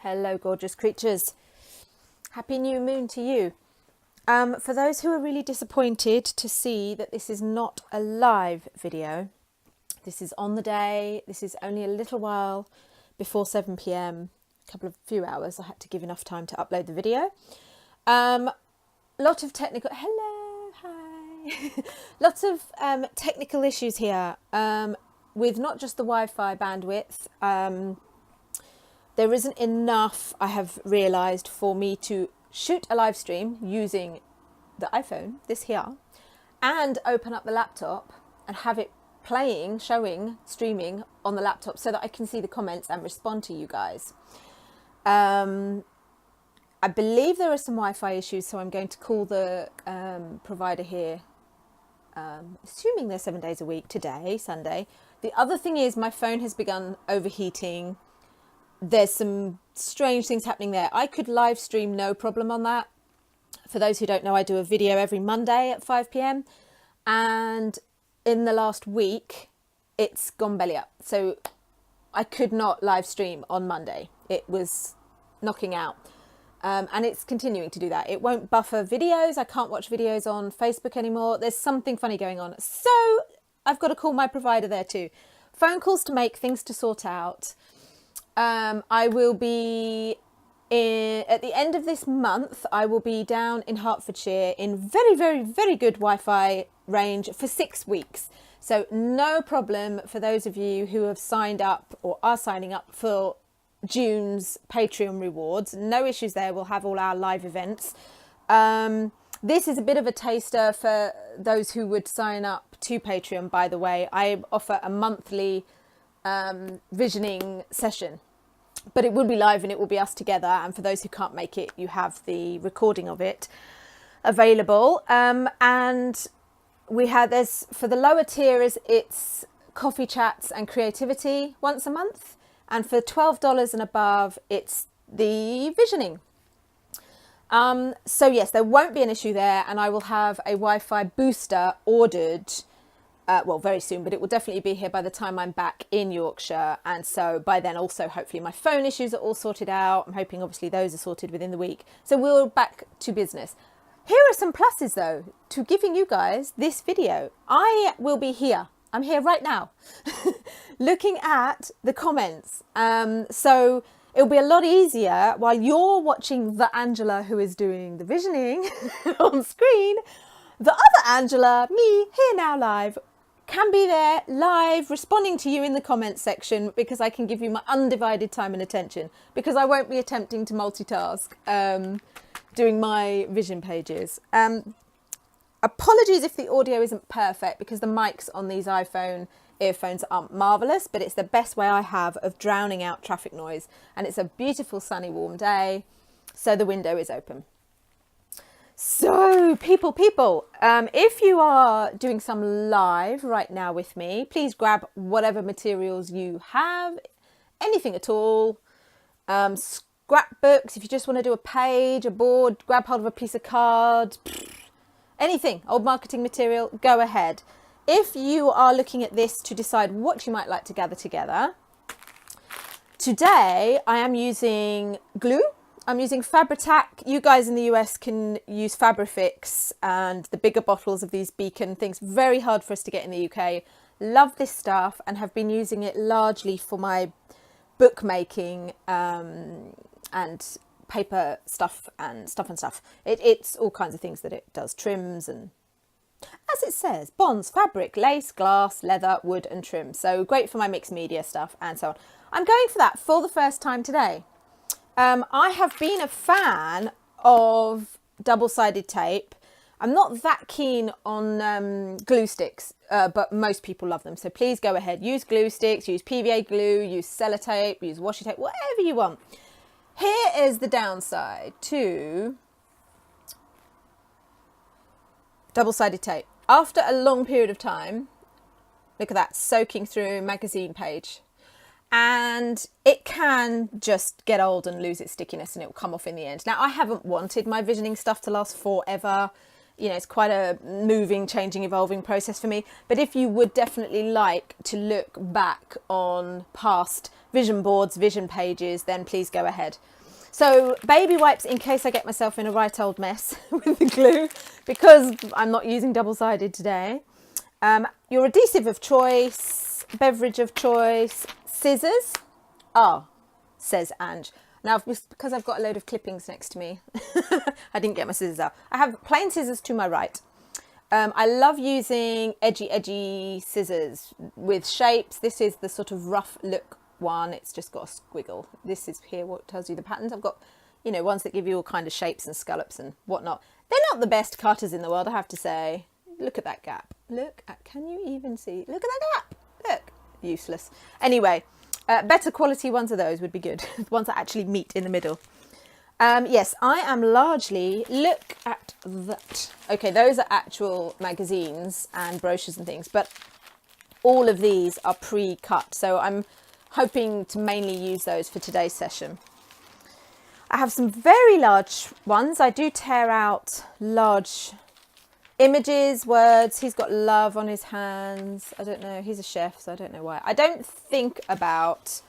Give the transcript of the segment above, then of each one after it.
Hello, gorgeous creatures. Happy new moon to you. For those who are really disappointed to see that this is not a live video, this is on the day. This is only a little while before 7 p.m. Few hours. I had to give enough time to upload the video. Lot of technical. Hello, hi. Lots of technical issues here with not just the Wi-Fi bandwidth. There isn't enough, I have realised, for me to shoot a live stream using the iPhone, this here, and open up the laptop and have it playing, showing, streaming on the laptop so that I can see the comments and respond to you guys. I believe there are some Wi-Fi issues, so I'm going to call the provider here, assuming they're 7 days a week, today, Sunday. The other thing is my phone has begun overheating. There's some strange things happening there. I could live stream, no problem on that. For those who don't know, I do a video every Monday at 5 p.m. And in the last week, it's gone belly up. So I could not live stream on Monday. It was knocking out. And it's continuing to do that. It won't buffer videos. I can't watch videos on Facebook anymore. There's something funny going on. So I've got to call my provider there too. Phone calls to make, things to sort out. I will be at the end of this month. I will be down in Hertfordshire in very, very, very good Wi-Fi range for 6 weeks. So no problem for those of you who have signed up or are signing up for June's Patreon rewards. No issues there. We'll have all our live events. This is a bit of a taster for those who would sign up to Patreon, by the way. I offer a monthly visioning session, but it will be live and it will be us together, and for those who can't make it, you have the recording of it available. And we have this for the lower tiers, it's coffee chats and creativity once a month, and for $12 and above it's the visioning. So yes, there won't be an issue there, and I will have a Wi-Fi booster ordered well, very soon, but it will definitely be here by the time I'm back in Yorkshire. And so by then also, hopefully my phone issues are all sorted out. I'm hoping obviously those are sorted within the week. So we're back to business. Here are some pluses though, to giving you guys this video. I will be here. I'm here right now looking at the comments. So it'll be a lot easier while you're watching the Angela who is doing the visioning on screen. The other Angela, me, here now live, can be there live responding to you in the comments section, because I can give you my undivided time and attention, because I won't be attempting to multitask doing my vision pages. Apologies if the audio isn't perfect, because the mics on these iPhone earphones aren't marvellous, but it's the best way I have of drowning out traffic noise. And it's a beautiful sunny warm day, so the window is open. So people, if you are doing some live right now with me, please grab whatever materials you have, anything at all. Scrapbooks, if you just want to do a page, a board, grab hold of a piece of card, anything, old marketing material, go ahead. If you are looking at this to decide what you might like to gather together, today I am using glue. I'm using Fabri-Tac. You guys in the US can use Fabrifix and the bigger bottles of these Beacon things. Very hard for us to get in the UK. Love this stuff and have been using it largely for my bookmaking and paper stuff and stuff. It's all kinds of things that it does. Trims and, as it says, bonds, fabric, lace, glass, leather, wood and trim. So great for my mixed media stuff and so on. I'm going for that for the first time today. I have been a fan of double-sided tape. I'm not that keen on glue sticks, but most people love them. So please go ahead, use glue sticks, use PVA glue, use sellotape, use washi tape, whatever you want. Here is the downside to double-sided tape. After a long period of time, look at that, soaking through a magazine page. And it can just get old and lose its stickiness and it will come off in the end. Now, I haven't wanted my visioning stuff to last forever. You know, it's quite a moving, changing, evolving process for me. But if you would definitely like to look back on past vision boards, vision pages, then please go ahead. So baby wipes, in case I get myself in a right old mess with the glue, because I'm not using double-sided today. Your adhesive of choice, beverage of choice, scissors. Ah, says Ange. Now, because I've got a load of clippings next to me, I didn't get my scissors out. I have plain scissors to my right. I love using edgy scissors with shapes. This is the sort of rough look one. It's just got a squiggle. This is here what tells you the patterns. I've got, you know, ones that give you all kind of shapes and scallops and whatnot. They're not the best cutters in the world, I have to say. Look at that gap. Look at, can you even see? Look at that gap. Look, useless. Anyway, better quality ones of those would be good. The ones that actually meet in the middle. Yes, I am largely, look at that. Okay, those are actual magazines and brochures and things, but all of these are pre-cut. So I'm hoping to mainly use those for today's session. I have some very large ones. I do tear out large images, words. He's got love on his hands. I don't know. He's a chef, so I don't know why. I don't think about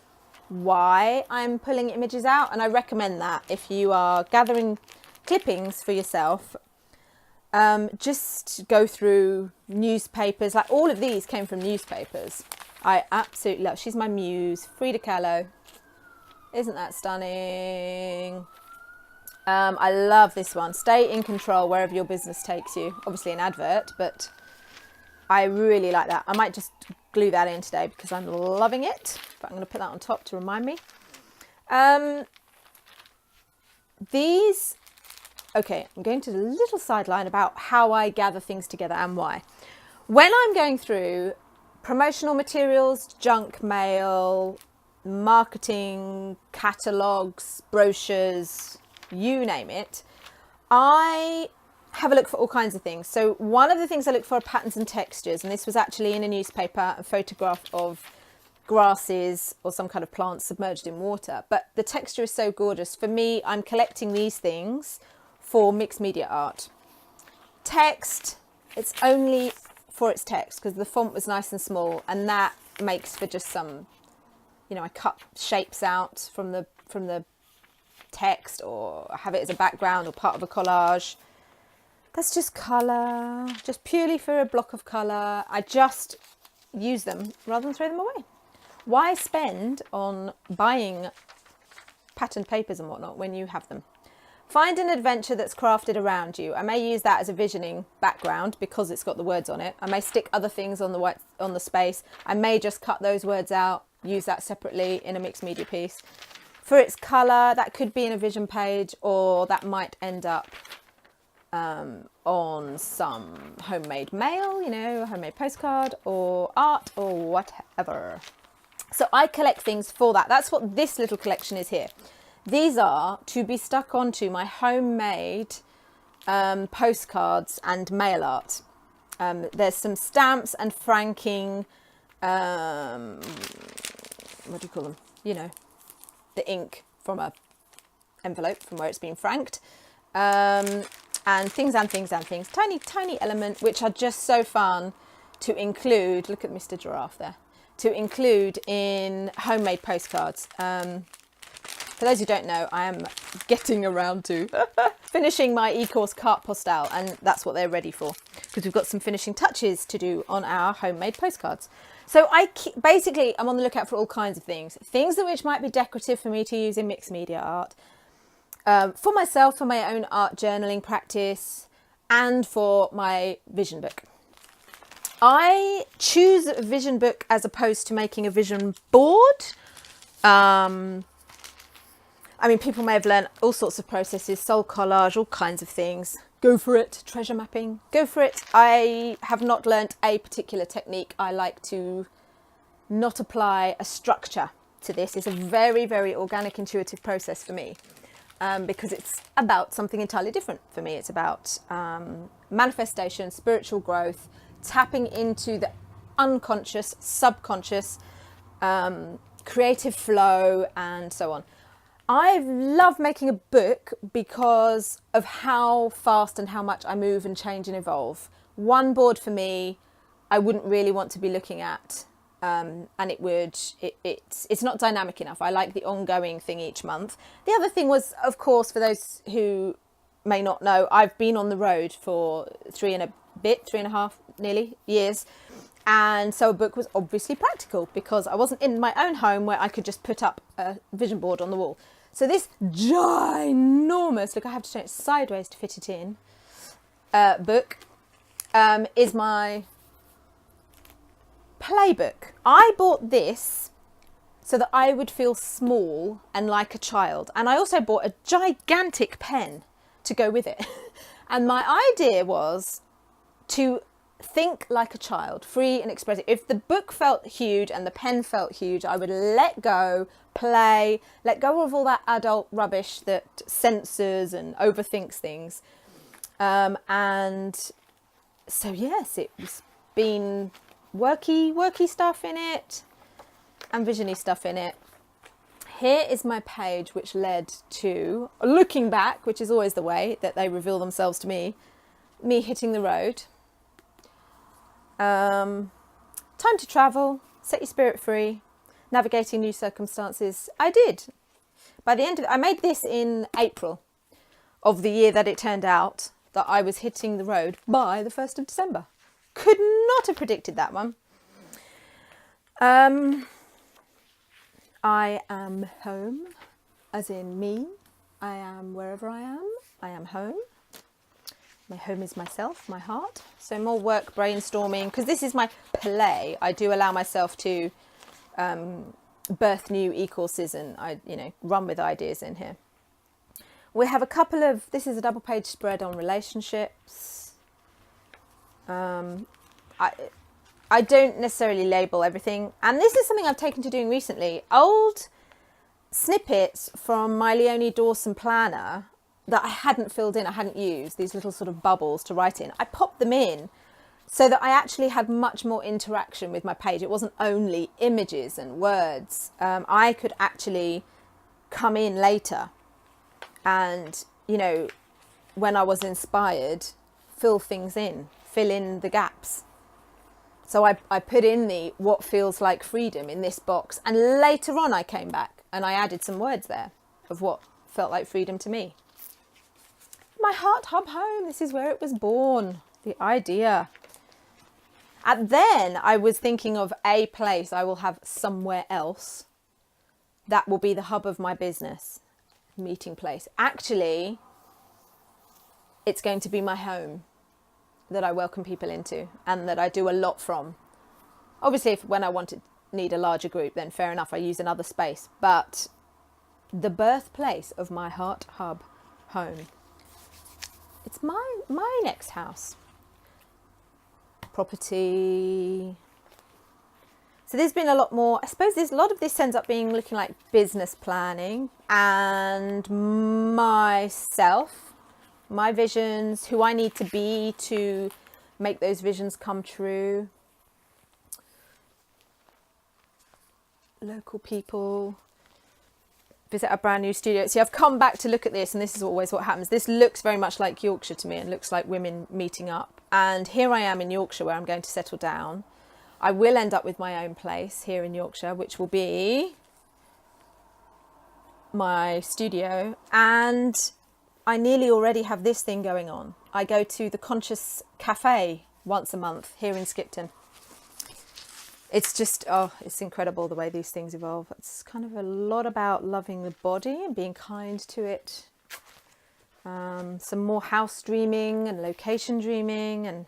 why I'm pulling images out, and I recommend that if you are gathering clippings for yourself, just go through newspapers. Like all of these came from newspapers. I absolutely love. She's my muse, Frida Kahlo. Isn't that stunning? I love this one. Stay in control wherever your business takes you. Obviously an advert, but I really like that. I might just glue that in today because I'm loving it. But I'm going to put that on top to remind me. These, okay, I'm going to a little sideline about how I gather things together and why. When I'm going through promotional materials, junk mail, marketing, catalogues, brochures, you name it, I have a look for all kinds of things. So one of the things I look for are patterns and textures, and this was actually in a newspaper, a photograph of grasses or some kind of plant submerged in water. But the texture is so gorgeous. For me, I'm collecting these things for mixed media art. Text, it's only for its text because the font was nice and small, and that makes for just some, you know, I cut shapes out from the text, or have it as a background or part of a collage. That's just colour, just purely for a block of colour. I just use them rather than throw them away. Why spend on buying patterned papers and whatnot when you have them? Find an adventure that's crafted around you. I may use that as a visioning background because it's got the words on it. I may stick other things on the space. I may just cut those words out, use that separately in a mixed media piece. For its colour, that could be in a vision page, or that might end up on some homemade mail, you know, a homemade postcard or art or whatever. So I collect things for that. That's what this little collection is here. These are to be stuck onto my homemade postcards and mail art. There's some stamps and franking, what do you call them? You know, the ink from a envelope from where it's been franked. And things. Tiny element, which are just so fun to include. Look at Mr. Giraffe there. To include in homemade postcards. For those who don't know, I am getting around to finishing my e-course carte postale, and that's what they're ready for, because we've got some finishing touches to do on our homemade postcards. So basically, I'm on the lookout for all kinds of things that which might be decorative for me to use in mixed media art, for myself, for my own art journaling practice, and for my vision book. I choose a vision book as opposed to making a vision board. I mean, people may have learned all sorts of processes, soul collage, all kinds of things. Go for it. Treasure mapping. Go for it. I have not learnt a particular technique. I like to not apply a structure to this. It's a very, very organic, intuitive process for me, because it's about something entirely different for me. It's about manifestation, spiritual growth, tapping into the unconscious, subconscious, creative flow, and so on. I love making a book because of how fast and how much I move and change and evolve. One board for me, I wouldn't really want to be looking at and it's not dynamic enough. I like the ongoing thing each month. The other thing was, of course, for those who may not know, I've been on the road for 3.5 nearly years. And so a book was obviously practical because I wasn't in my own home where I could just put up a vision board on the wall. So this ginormous, look, I have to turn it sideways to fit it in, book is my playbook. I bought this so that I would feel small and like a child. And I also bought a gigantic pen to go with it. And my idea was to think like a child, free and expressive. If the book felt huge and the pen felt huge, I would let go, play, let go of all that adult rubbish that censors and overthinks things. And so, yes, it's been worky stuff in it and visiony stuff in it. Here is my page, which led to, looking back, which is always the way that they reveal themselves to me hitting the road. Time to travel, set your spirit free, navigating new circumstances. I did. By the end of it, I made this in April of the year that it turned out that I was hitting the road by the 1st of December. Could not have predicted that one. I am home, as in me. I am wherever I am. I am home. My home is myself, my heart. So more work, brainstorming, because this is my play. I do allow myself to birth new e-courses and run with ideas in here. We have a couple of, this is a double page spread on relationships. I don't necessarily label everything. And this is something I've taken to doing recently. Old snippets from my Leonie Dawson planner that I hadn't filled in, I hadn't used, these little sort of bubbles to write in. I popped them in so that I actually had much more interaction with my page. It wasn't only images and words. I could actually come in later and, when I was inspired, fill things in, fill in the gaps. So I put in the what feels like freedom in this box. And later on I came back and I added some words there of what felt like freedom to me. My heart hub home, this is where it was born, the idea. And then I was thinking of a place I will have somewhere else that will be the hub of my business, meeting place. Actually, it's going to be my home that I welcome people into and that I do a lot from. Obviously, when I need a larger group, then fair enough, I use another space. But the birthplace of my heart hub home. It's my next house. Property. So there's been a lot more, I suppose there's a lot of this ends up being looking like business planning and myself, my visions, who I need to be to make those visions come true. Local people. Visit a brand new studio. See, I've come back to look at this and this is always what happens. This looks very much like Yorkshire to me and looks like women meeting up. And here I am in Yorkshire where I'm going to settle down. I will end up with my own place here in Yorkshire, which will be my studio. And I nearly already have this thing going on. I go to the Conscious Cafe once a month here in Skipton. It's just, it's incredible the way these things evolve. It's kind of a lot about loving the body and being kind to it. Some more house dreaming and location dreaming. And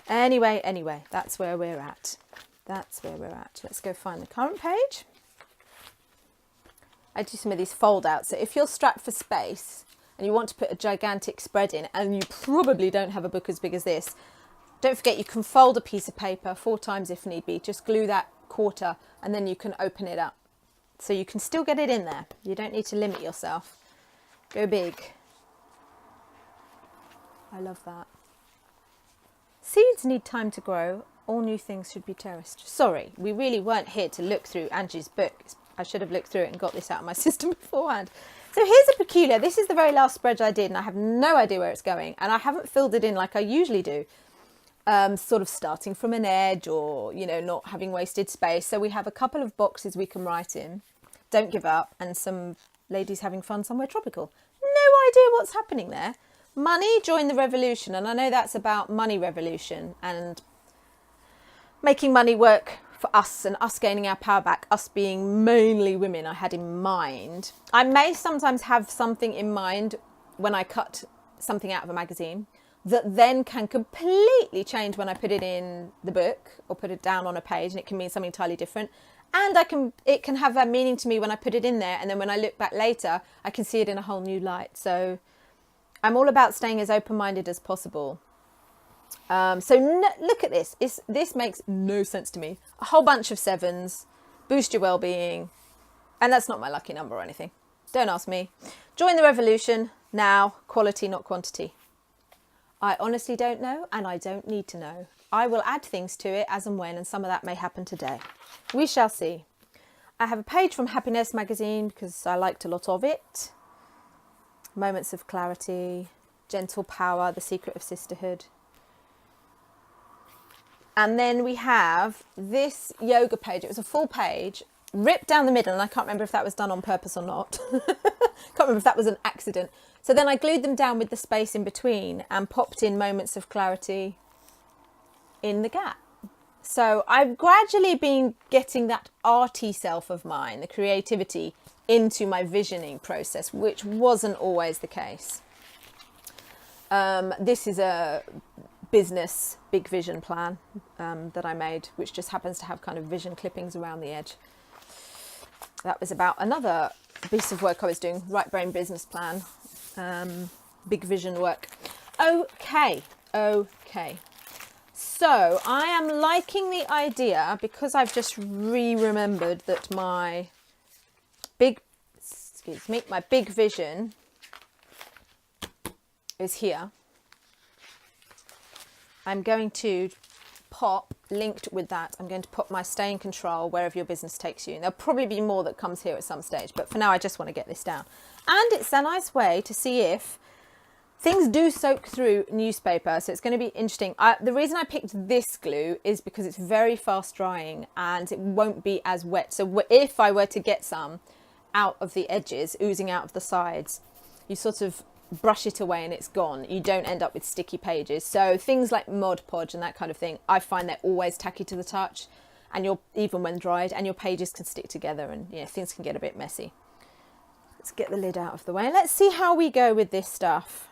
anyway, that's where we're at. That's where we're at. Let's go find the current page. I do some of these fold outs. So if you're strapped for space and you want to put a gigantic spread in and you probably don't have a book as big as this, don't forget you can fold a piece of paper 4 times if need be. Just glue that quarter and then you can open it up. So you can still get it in there. You don't need to limit yourself. Go big. I love that. Seeds need time to grow. All new things should be terraced. Sorry, we really weren't here to look through Angie's book. I should have looked through it and got this out of my system beforehand. So here's a peculiar, this is the very last spread I did and I have no idea where it's going and I haven't filled it in like I usually do. sort of starting from an edge, or, you know, not having wasted space. So we have a couple of boxes we can write in. Don't give up, and some ladies having fun somewhere tropical. No idea what's happening there. Money, join the revolution. And I know that's about money revolution and making money work for us and us gaining our power back, us being mainly women I had in mind. I may sometimes have something in mind when I cut something out of a magazine that then can completely change when I put it in the book or put it down on a page, and it can mean something entirely different. And it can have a meaning to me when I put it in there, and then when I look back later, I can see it in a whole new light. So I'm all about staying as open-minded as possible. Look at this. This makes no sense to me. A whole bunch of 7s, boost your well-being, and that's not my lucky number or anything. Don't ask me. Join the revolution now, quality, not quantity. I honestly don't know, and I don't need to know. I will add things to it as and when, and some of that may happen today. We shall see. I have a page from Happiness magazine because I liked a lot of it. Moments of clarity, gentle power, the secret of sisterhood. And then we have this yoga page. It was a full page, ripped down the middle, and I can't remember if that was done on purpose or not. Can't remember if that was an accident. So then I glued them down with the space in between and popped in moments of clarity in the gap. So I've gradually been getting that arty self of mine, the creativity, into my visioning process, which wasn't always the case. This is a business big vision plan that I made, which just happens to have kind of vision clippings around the edge. That was about another piece of work I was doing, right brain business plan, big vision work. Okay. So I am liking the idea, because I've just remembered that my big vision is here. I'm going to pop, linked with that, I'm going to pop my stay in control wherever your business takes you. And there'll probably be more that comes here at some stage, but for now I just want to get this down. And it's a nice way to see if things do soak through newspaper, so it's going to be interesting. The reason I picked this glue is because it's very fast drying and it won't be as wet. So if I were to get some out of the edges, oozing out of the sides, you sort of brush it away and it's gone. You don't end up with sticky pages. So things like Mod Podge and that kind of thing, I find they're always tacky to the touch, and even when dried, and your pages can stick together, and things can get a bit messy. Let's get the lid out of the way and let's see how we go with this stuff.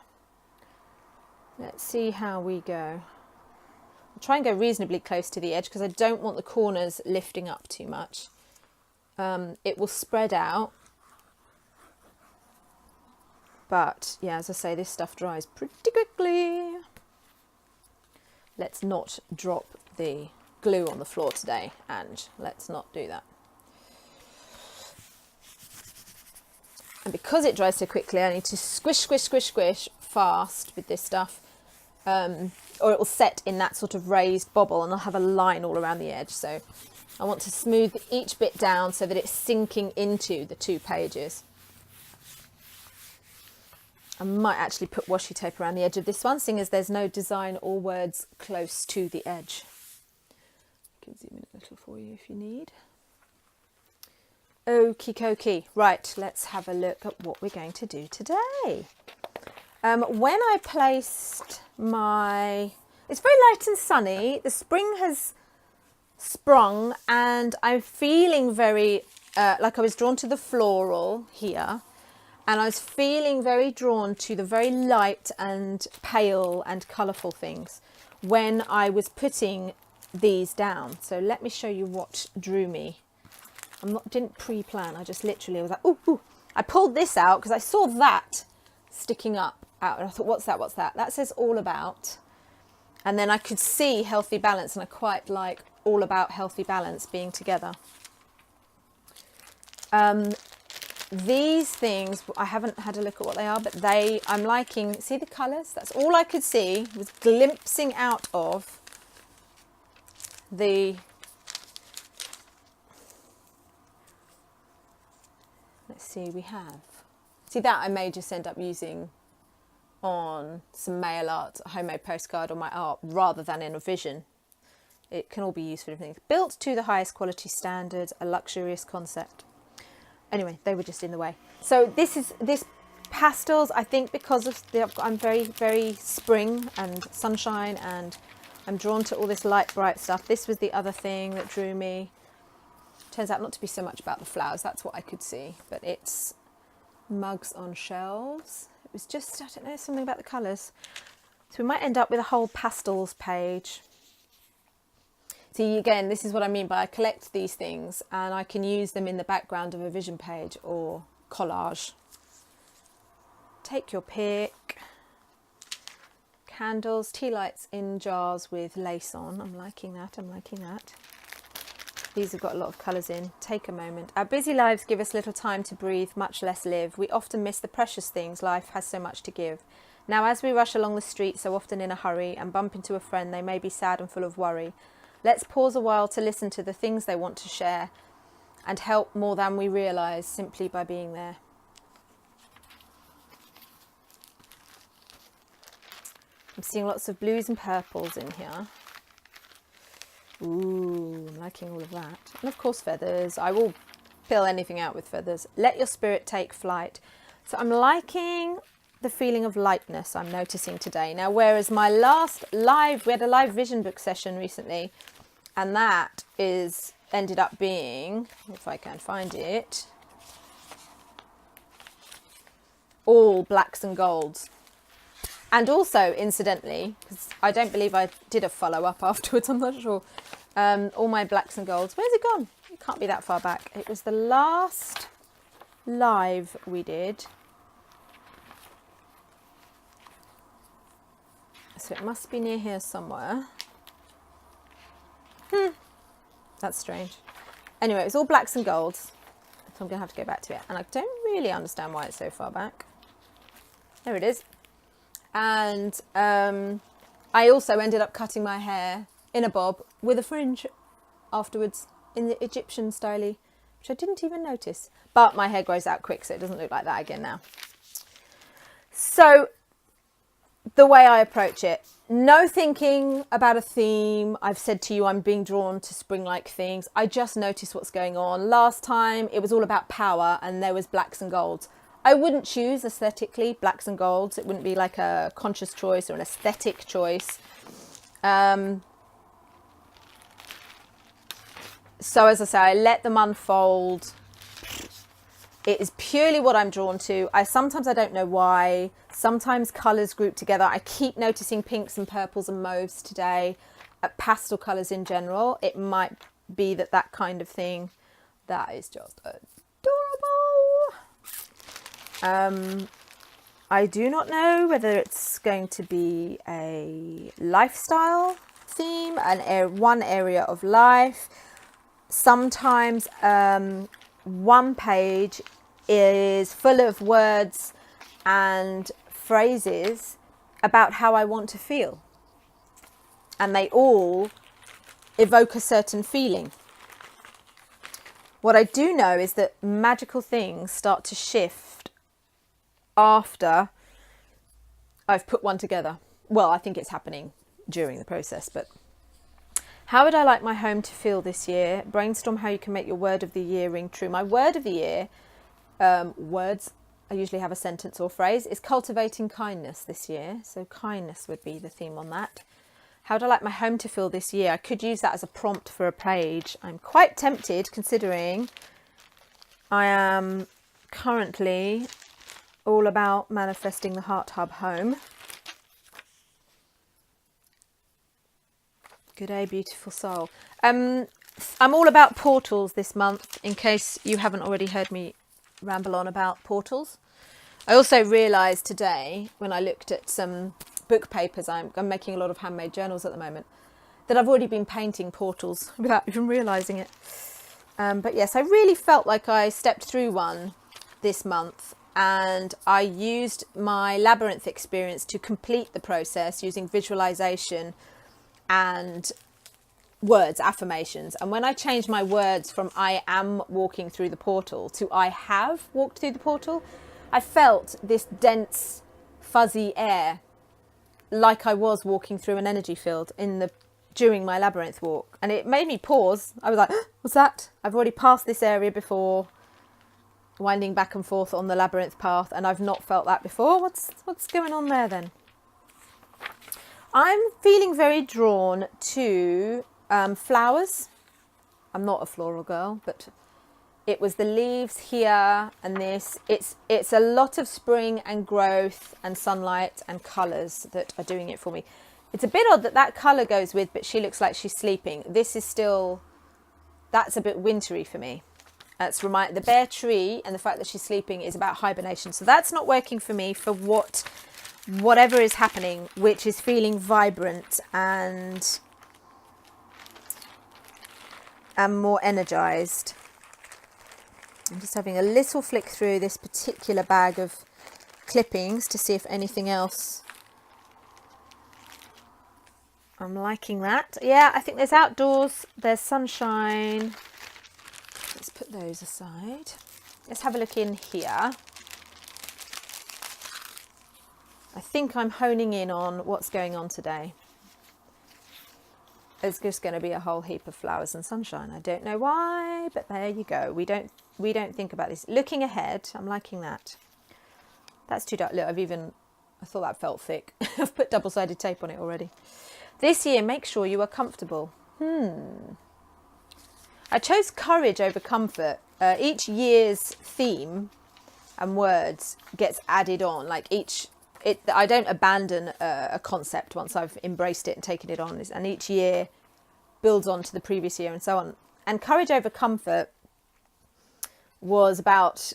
Let's see how we go. I'll try and go reasonably close to the edge because I don't want the corners lifting up too much. It will spread out. But yeah, as I say, this stuff dries pretty quickly. Let's not drop the glue on the floor today, and let's not do that. And because it dries so quickly, I need to squish fast with this stuff, or it will set in that sort of raised bobble and I'll have a line all around the edge. So I want to smooth each bit down so that it's sinking into the 2 pages. I might actually put washi tape around the edge of this one, seeing as there's no design or words close to the edge. I can zoom in a little for you if you need. Okie dokie. Right, let's have a look at what we're going to do today. When I placed it's very light and sunny. The spring has sprung and I'm feeling very, like I was drawn to the floral here. And I was feeling very drawn to the very light and pale and colourful things when I was putting these down. So let me show you what drew me. Didn't pre-plan, I just literally was like, ooh. I pulled this out because I saw that sticking up out and I thought, what's that? That says All About. And then I could see Healthy Balance, and I quite like All About Healthy Balance being together. These things, I haven't had a look at what they are, but I'm liking, see the colours? That's all I could see, was glimpsing out of the, let's see, see that I may just end up using on some mail art, a homemade postcard, or my art, rather than in a vision. It can all be used for different things. Built to the highest quality standards, a luxurious concept. Anyway, they were just in the way. So this pastels, I think because of I'm very, very spring and sunshine, and I'm drawn to all this light, bright stuff. This was the other thing that drew me. Turns out not to be so much about the flowers, that's what I could see, but it's mugs on shelves. It was just, I don't know, something about the colours. So we might end up with a whole pastels page. See, again, this is what I mean by I collect these things and I can use them in the background of a vision page or collage. Take your pick. Candles, tea lights in jars with lace on. I'm liking that, I'm liking that. These have got a lot of colours in. Take a moment. Our busy lives give us little time to breathe, much less live. We often miss the precious things life has so much to give. Now, as we rush along the street, so often in a hurry, and bump into a friend, they may be sad and full of worry. Let's pause a while to listen to the things they want to share and help more than we realise simply by being there. I'm seeing lots of blues and purples in here. Ooh, I'm liking all of that. And of course feathers. I will fill anything out with feathers. Let your spirit take flight. So I'm liking the feeling of lightness I'm noticing today. Now, whereas my last live, we had a live vision book session recently, and that ended up being, if I can find it, all blacks and golds. And also, incidentally, because I don't believe I did a follow-up afterwards, I'm not sure, all my blacks and golds, where's it gone? It can't be that far back. It was the last live we did. So it must be near here somewhere. That's strange. Anyway, it was all blacks and golds. So I'm going to have to go back to it. And I don't really understand why it's so far back. There it is. And I also ended up cutting my hair in a bob with a fringe afterwards in the Egyptian style, which I didn't even notice. But my hair grows out quick, so it doesn't look like that again now. So the way I approach it, no thinking about a theme. I've said to you, I'm being drawn to spring-like things. I just notice what's going on. Last time it was all about power and there was blacks and golds. I wouldn't choose aesthetically blacks and golds. It wouldn't be like a conscious choice or an aesthetic choice. So as I say, I let them unfold. It is purely what I'm drawn to. Sometimes I don't know why. Sometimes colours group together. I keep noticing pinks and purples and mauves today. Pastel colours in general. It might be that kind of thing. That is just adorable. I do not know whether it's going to be a lifestyle theme, one area of life. Sometimes one page is full of words and phrases about how I want to feel. And they all evoke a certain feeling. What I do know is that magical things start to shift after I've put one together. Well, I think it's happening during the process, but how would I like my home to feel this year? Brainstorm how you can make your word of the year ring true. My word of the year, words, I usually have a sentence or phrase, is cultivating kindness this year. So kindness would be the theme on that. How would I like my home to feel this year? I could use that as a prompt for a page. I'm quite tempted, considering I am currently all about manifesting the Heart Hub home. Good day, beautiful soul. I'm all about portals this month, in case you haven't already heard me ramble on about portals. I also realised today, when I looked at some book papers, I'm making a lot of handmade journals at the moment, that I've already been painting portals without even realising it. But yes, I really felt like I stepped through one this month, and I used my labyrinth experience to complete the process using visualisation and words, affirmations. And when I changed my words from I am walking through the portal to I have walked through the portal, I felt this dense fuzzy air, like I was walking through an energy field during my labyrinth walk. And it made me pause. I was like, what's that? I've already passed this area before, winding back and forth on the labyrinth path, and I've not felt that before. What's going on there then? I'm feeling very drawn to flowers. I'm not a floral girl, but it was the leaves here and this. It's a lot of spring and growth and sunlight and colours that are doing it for me. It's a bit odd that colour goes with, but she looks like she's sleeping. This is still, that's a bit wintry for me. That's the bare tree and the fact that she's sleeping is about hibernation. So that's not working for me for whatever is happening, which is feeling vibrant and more energized. I'm just having a little flick through this particular bag of clippings to see if anything else. I'm liking that. Yeah, I think there's outdoors, there's sunshine. Let's put those aside. Let's have a look in here. I think I'm honing in on what's going on today. There's just going to be a whole heap of flowers and sunshine. I don't know why, but there you go. We don't think about this. Looking ahead, I'm liking that. That's too dark. Look, I thought that felt thick. I've put double-sided tape on it already. This year, make sure you are comfortable. I chose courage over comfort. Each year's theme and words gets added on. I don't abandon a concept once I've embraced it and taken it on. And each year builds on to the previous year and so on. And courage over comfort was about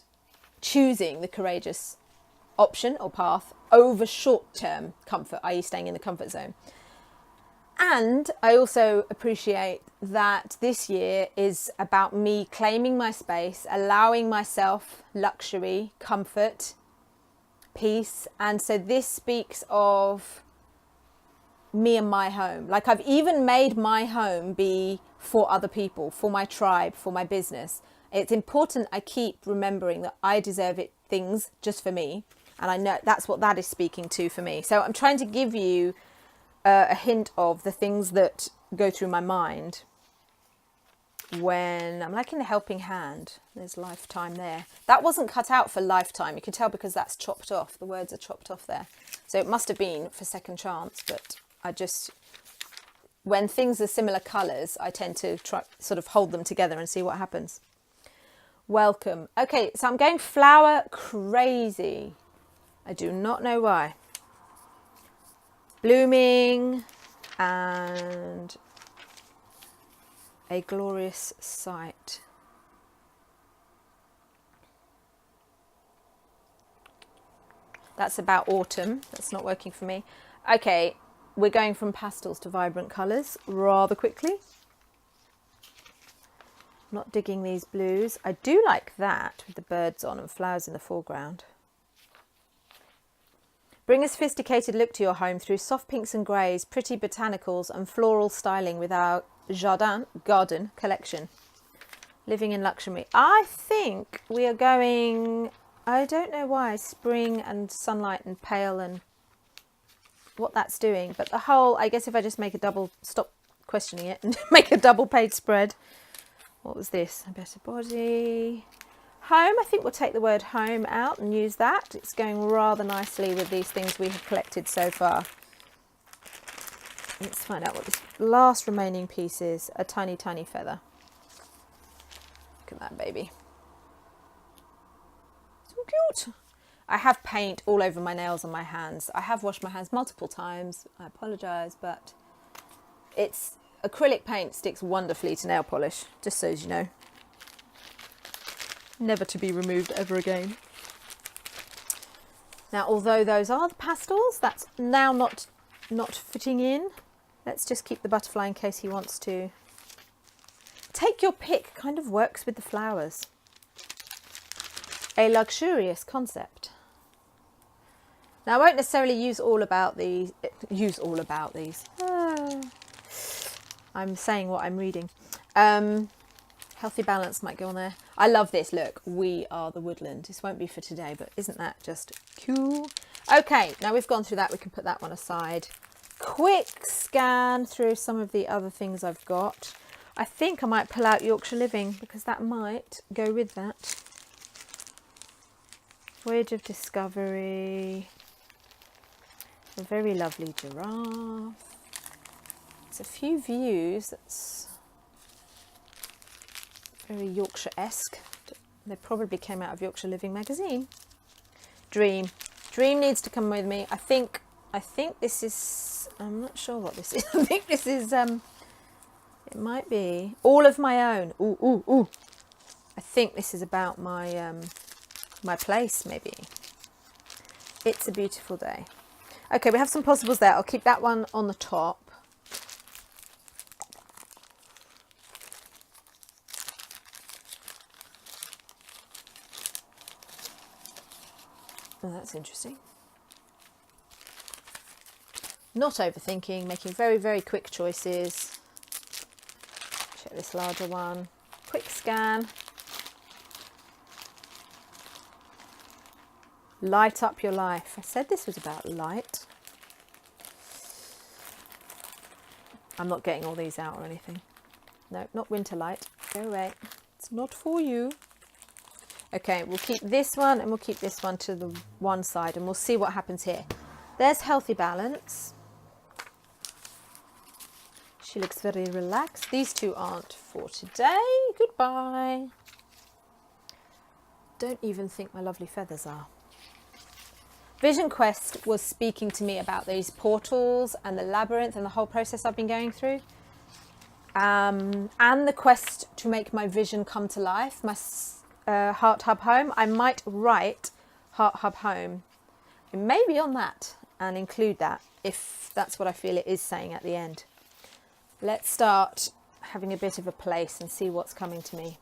choosing the courageous option or path over short-term comfort, i.e. staying in the comfort zone. And I also appreciate that this year is about me claiming my space, allowing myself luxury, comfort, peace. And so this speaks of me and my home. Like I've even made my home be for other people, for my tribe, for my business. It's important I keep remembering that I deserve things just for me. And I know that's what that is speaking to for me. So I'm trying to give you a hint of the things that go through my mind when I'm liking the helping hand. There's lifetime there. That wasn't cut out for lifetime. You can tell because that's chopped off. The words are chopped off there. So it must have been for second chance. But when things are similar colours, I tend to try sort of hold them together and see what happens. Welcome. Okay, so I'm going flower crazy. I do not know why. Blooming and a glorious sight. That's about autumn. That's not working for me. Okay, we're going from pastels to vibrant colours rather quickly. Not digging these blues. I do like that with the birds on and flowers in the foreground. Bring a sophisticated look to your home through soft pinks and greys, pretty botanicals and floral styling with our garden collection. Living in luxury. I think we are going, I don't know why, spring and sunlight and pale and what that's doing. But the whole, I guess if I just make a double, stop questioning it and make a double page spread. What was this? A better body. Home, I think we'll take the word home out and use that. It's going rather nicely with these things we have collected so far. Let's find out what this last remaining piece is. A tiny, tiny feather. Look at that baby. So cute. I have paint all over my nails and my hands. I have washed my hands multiple times. I apologise, but acrylic paint sticks wonderfully to nail polish, just so as you know. Never to be removed ever again. Now, although those are the pastels, that's now not fitting in. Let's just keep the butterfly in case he wants to. Take your pick kind of works with the flowers. A luxurious concept. Now, I won't necessarily use all about these. I'm saying what I'm reading. Healthy balance might go on there. I love this. Look, we are the woodland. This won't be for today, but isn't that just cool? Okay, now we've gone through that, we can put that one aside. Quick scan through some of the other things I've got. I think I might pull out Yorkshire Living because that might go with that. Voyage of Discovery. A very lovely giraffe. It's a few views that's very Yorkshire-esque. They probably came out of Yorkshire Living magazine. Dream. Dream needs to come with me. I think this is, I'm not sure what this is. I think this is, it might be All of My Own. Ooh, ooh, ooh. I think this is about my, my place, maybe. It's a Beautiful Day. Okay, we have some possibles there. I'll keep that one on the top. Oh, that's interesting. Not overthinking, making very, very quick choices. Check this larger one. Quick scan. Light up your life. I said this was about light. I'm not getting all these out or anything. No, not winter light. Go away. It's not for you. Okay, we'll keep this one and we'll keep this one to the one side and we'll see what happens here. There's Healthy Balance. She looks very relaxed. These two aren't for today. Goodbye. Don't even think my lovely feathers are. Vision Quest was speaking to me about these portals and the labyrinth and the whole process I've been going through. And the quest to make my vision come to life, my Heart Hub Home. I might write Heart Hub Home and maybe on that and include that if that's what I feel it is saying at the end. Let's start having a bit of a place and see what's coming to me.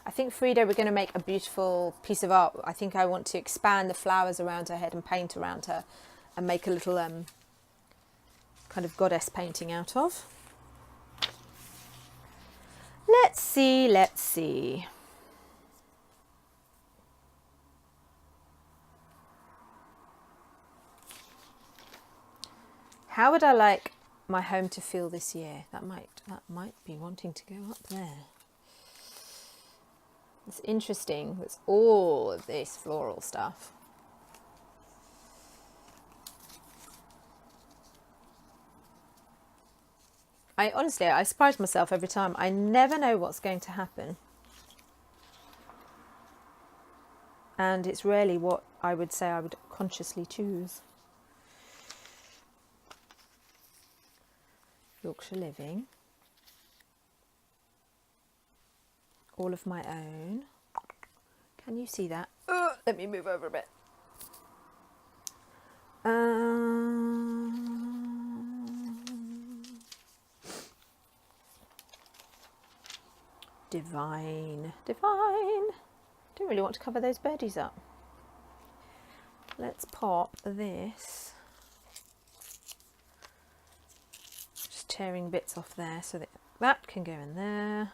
I think Frida, we're going to make a beautiful piece of art. I think I want to expand the flowers around her head and paint around her and make a little kind of goddess painting out of. Let's see, let's see. How would I like my home to feel this year? That might be wanting to go up there. It's interesting. It's all of this floral stuff. Honestly, I surprise myself every time. I never know what's going to happen. And it's rarely what I would say I would consciously choose. Yorkshire Living. All of My Own. Can you see that? Let me move over a bit. Divine. Divine. Don't really want to cover those birdies up. Let's pop this. Just tearing bits off there so that that can go in there.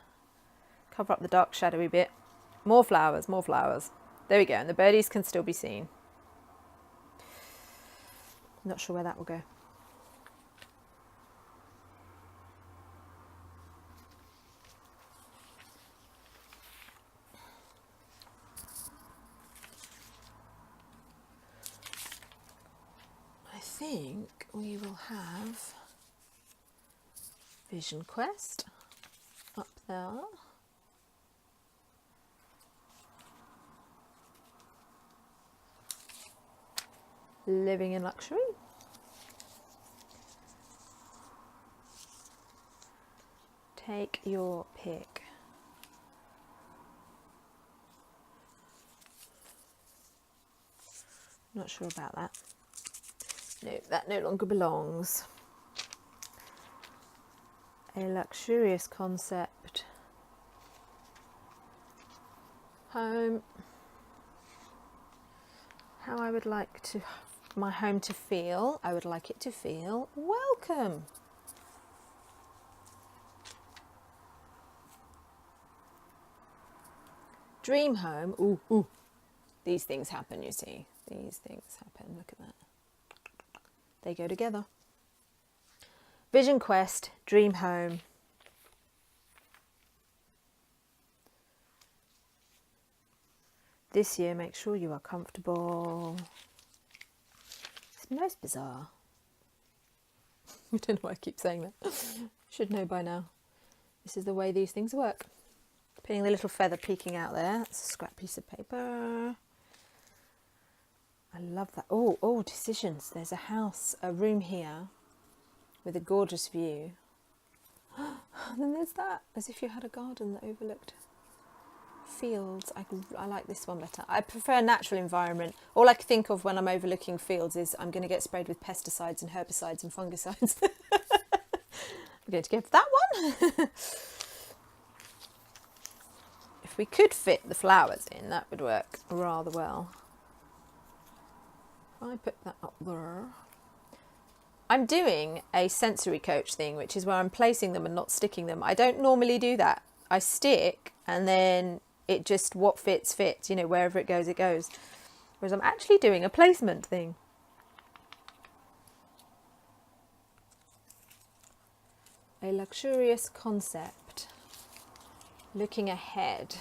Cover up the dark shadowy bit. More flowers, more flowers. There we go, and the birdies can still be seen. Not sure where that will go. I think we will have Vision Quest up there. Living in Luxury. Take your pick. Not sure about that. No, that no longer belongs. A luxurious concept. Home. How I would like my home to feel. I would like it to feel welcome. Dream home. Ooh, ooh. These things happen, you see. these things happen. Look at that. They go together. Vision quest, dream home. This year, make sure you are comfortable. It's most bizarre. I don't know why I keep saying that. Should know by now. This is the way these things work. Putting the little feather peeking out there. That's a scrap piece of paper. I love that. Oh, decisions. There's a house, a room here with a gorgeous view. And then there's that, as if you had a garden that overlooked fields. I like this one better. I prefer a natural environment. All I can think of when I'm overlooking fields is I'm going to get sprayed with pesticides and herbicides and fungicides. I'm going to go for that one. If we could fit the flowers in, that would work rather well. I put that up there. I'm doing a sensory coach thing, which is where I'm placing them and not sticking them. I don't normally do that. I stick and then it just, what fits, fits, you know, wherever it goes, it goes. Whereas I'm actually doing a placement thing. A luxurious concept. Looking ahead.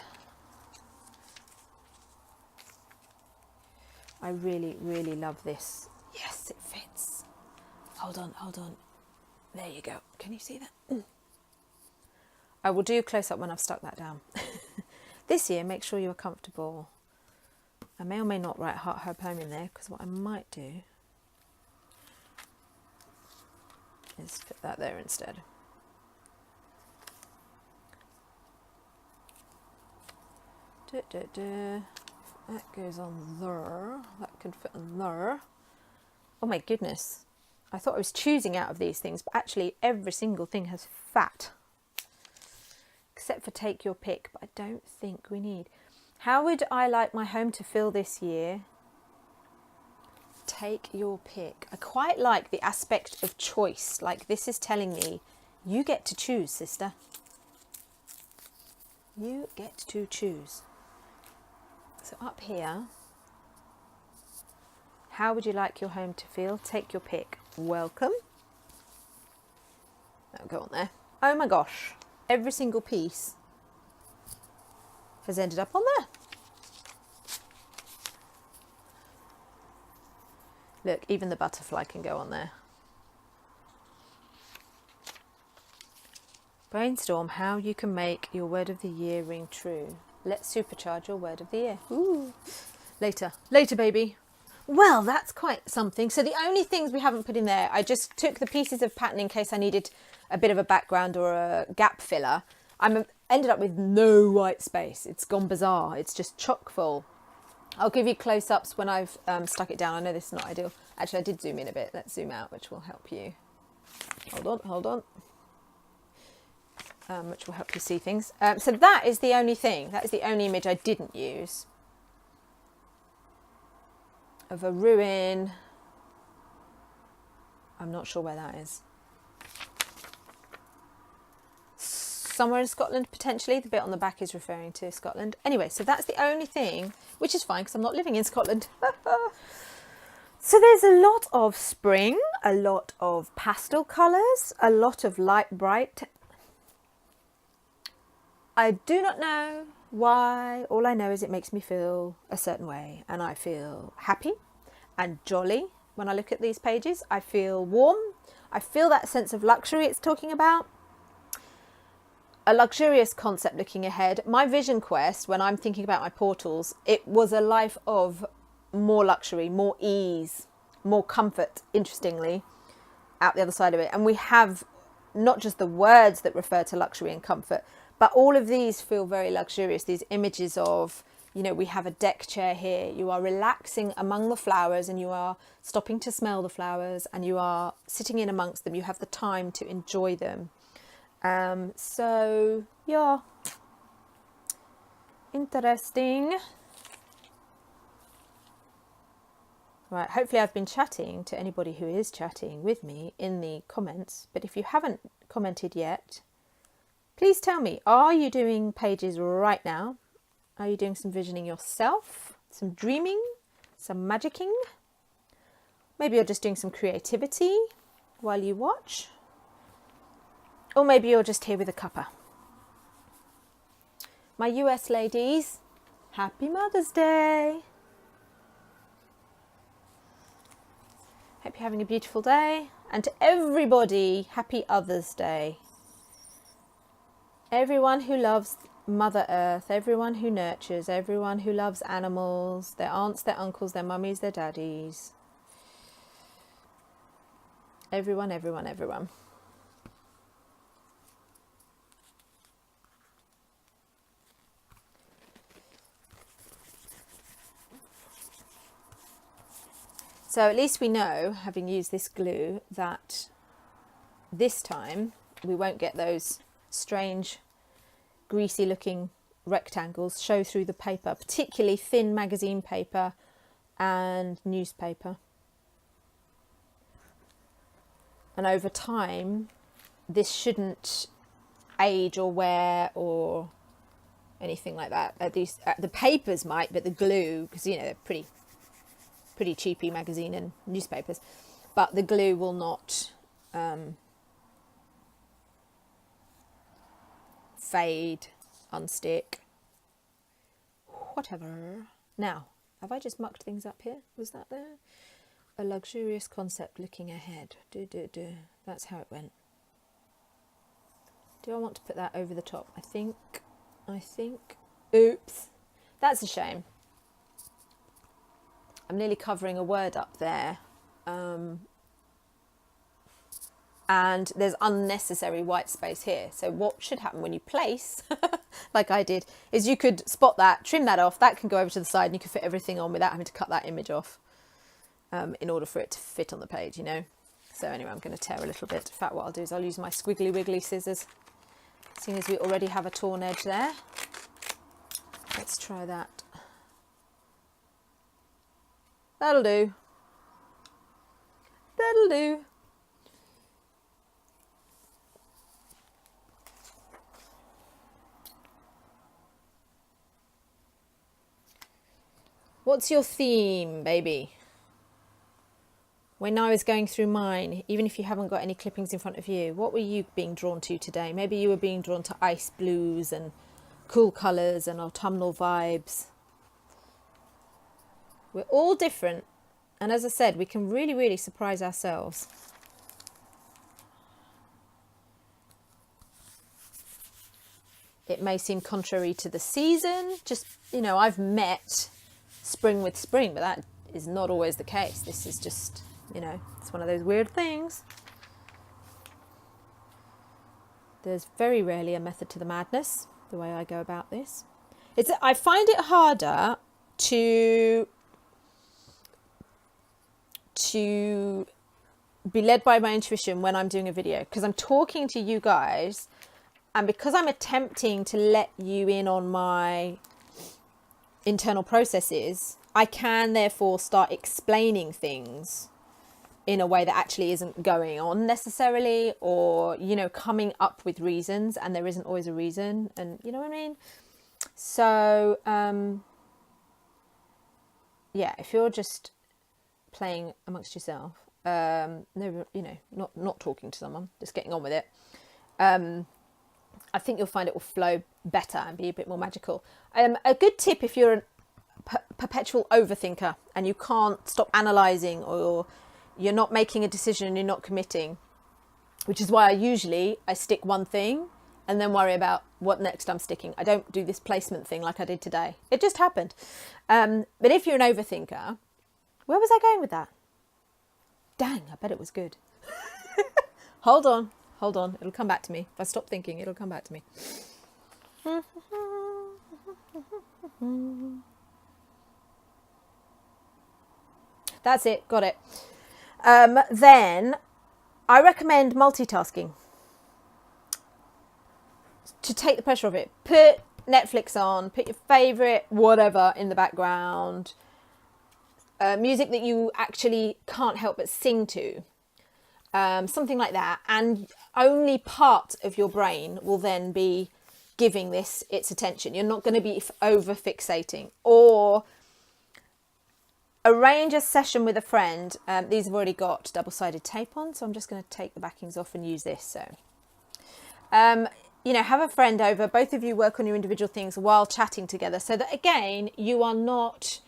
I really, really love this. Yes, it fits. Hold on, hold on. There you go. Can you see that? I will do a close-up when I've stuck that down. This year, make sure you're comfortable. I may or may not write Heart Her poem in there, because what I might do is put that there instead. That goes on there. That can fit on there. Oh my goodness. I thought I was choosing out of these things, but actually every single thing has fat. Except for take your pick, but I don't think we need. How would I like my home to feel this year? Take your pick. I quite like the aspect of choice. Like this is telling me, you get to choose, sister. You get to choose. So up here, how would you like your home to feel? Take your pick. Welcome. That'll go on there. Oh my gosh. Every single piece has ended up on there. Look, even the butterfly can go on there. Brainstorm how you can make your word of the year ring true. Let's supercharge your word of the year. Ooh. Later, baby. Well, that's quite something. So the only things we haven't put in there, I just took the pieces of pattern in case I needed a bit of a background or a gap filler. I'm ended up with no white space. It's gone bizarre. It's just chock full. I'll give you close-ups when I've stuck it down. I know this is not ideal. Actually, I did zoom in a bit. Let's zoom out, which will help you. Hold on. Which will help you see things. So that is the only thing. That is the only image I didn't use. Of a ruin. I'm not sure where that is. Somewhere in Scotland, potentially. The bit on the back is referring to Scotland. Anyway, so that's the only thing, which is fine because I'm not living in Scotland. So there's a lot of spring, a lot of pastel colours, a lot of light bright. I do not know why. All I know is it makes me feel a certain way, and I feel happy and jolly when I look at these pages. I feel warm. I feel that sense of luxury it's talking about. A luxurious concept looking ahead. My vision quest, when I'm thinking about my portals, it was a life of more luxury, more ease, more comfort, interestingly, out the other side of it. And we have not just the words that refer to luxury and comfort, but all of these feel very luxurious. These images of, you know, we have a deck chair here. You are relaxing among the flowers and you are stopping to smell the flowers and you are sitting in amongst them. You have the time to enjoy them. So, yeah. Interesting. Right, hopefully I've been chatting to anybody who is chatting with me in the comments. But if you haven't commented yet, please tell me, are you doing pages right now? Are you doing some visioning yourself? Some dreaming? some magicking. Maybe you're just doing some creativity while you watch. Or maybe you're just here with a cuppa. My US ladies, happy Mother's Day. Hope you're having a beautiful day. And to everybody, happy Others Day. Everyone who loves Mother Earth, everyone who nurtures, everyone who loves animals, their aunts, their uncles, their mummies, their daddies. Everyone, everyone, everyone. So at least we know, having used this glue, that this time we won't get those strange, greasy looking rectangles show through the paper, particularly thin magazine paper and newspaper. And over time, this shouldn't age or wear or anything like that. The papers might, but the glue, because you know they're pretty cheapy magazine and newspapers, but the glue will not fade, unstick, whatever. Now, have I just mucked things up here? Was that there? A luxurious concept looking ahead. That's how it went. Do I want to put that over the top? I think, oops, that's a shame. I'm nearly covering a word up there. And there's unnecessary white space here. So what should happen when you place, like I did, is you could spot that, trim that off, that can go over to the side and you can fit everything on without having to cut that image off in order for it to fit on the page, you know. So anyway, I'm going to tear a little bit. In fact, what I'll do is I'll use my squiggly wiggly scissors, seeing as we already have a torn edge there. Let's try that. That'll do. That'll do. What's your theme, baby? When I was going through mine, even if you haven't got any clippings in front of you, what were you being drawn to today? Maybe you were being drawn to ice blues and cool colours and autumnal vibes. We're all different. And as I said, we can really, really surprise ourselves. It may seem contrary to the season. Just, you know, I've met spring with spring, but that is not always the case. This is just, you know, it's one of those weird things. There's very rarely a method to the madness, the way I go about this. I find it harder to be led by my intuition when I'm doing a video, because I'm talking to you guys, and because I'm attempting to let you in on my internal processes, I can therefore start explaining things in a way that actually isn't going on necessarily, or, you know, coming up with reasons, and there isn't always a reason, and you know what I mean? So yeah, if you're just playing amongst yourself, no, you know, not talking to someone, just getting on with it, I think you'll find it will flow better and be a bit more magical. A good tip if you're a perpetual overthinker and you can't stop analysing, or you're not making a decision and you're not committing, which is why I stick one thing and then worry about what next I'm sticking. I don't do this placement thing like I did today. It just happened. But if you're an overthinker, where was I going with that? Dang, I bet it was good. Hold on. It'll come back to me. If I stop thinking, it'll come back to me. That's it. Got it. Then I recommend multitasking to take the pressure off it. Put Netflix on, put your favourite whatever in the background. Music that you actually can't help but sing to. Something like that. And only part of your brain will then be giving this its attention. You're not going to be over fixating. Or Arrange a session with a friend. These have already got double-sided tape on, so I'm just going to take the backings off and use this. So, you know, have a friend over. Both of you work on your individual things while chatting together, so that again, you are not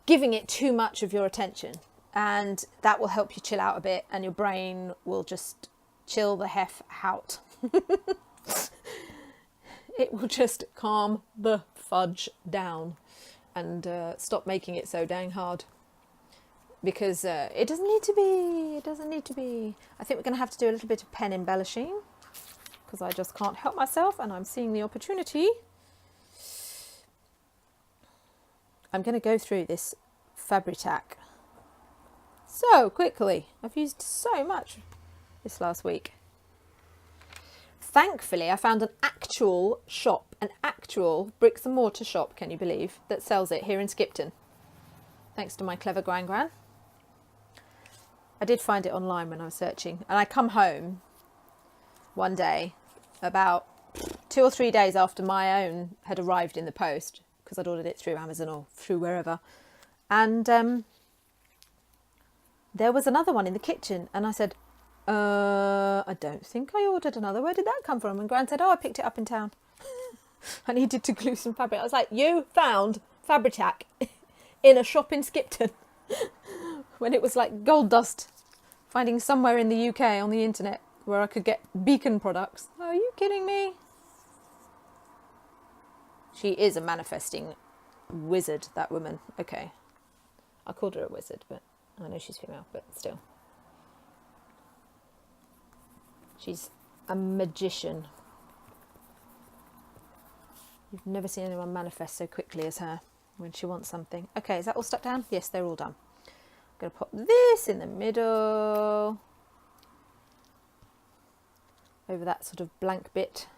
giving it too much of your attention, and that will help you chill out a bit, and your brain will just chill the hef out. It will just calm the fudge down and stop making it so dang hard, because it doesn't need to be. It doesn't need to be. I think we're going to have to do a little bit of pen embellishing, because I just can't help myself, and I'm seeing the opportunity. I'm going to go through this Fabri-Tac so quickly. I've used so much this last week. Thankfully, I found an actual shop, an actual bricks and mortar shop, can you believe, that sells it here in Skipton. Thanks to my clever gran. I did find it online when I was searching, and I come home one day about 2 or 3 days after my own had arrived in the post, because I'd ordered it through Amazon or through wherever, and there was another one in the kitchen, and I said, I don't think I ordered another. Where did that come from? And Gran said, oh, I picked it up in town. I needed to glue some fabric. I was like, you found Fabri-Tac in a shop in Skipton when it was like gold dust finding somewhere in the UK on the internet where I could get Beacon products. Are you kidding me? She is a manifesting wizard, that woman. Okay. I called her a wizard, but I know she's female, but still. She's a magician. You've never seen anyone manifest so quickly as her when she wants something. Okay, is that all stuck down? Yes, they're all done. I'm going to pop this in the middle. Over that sort of blank bit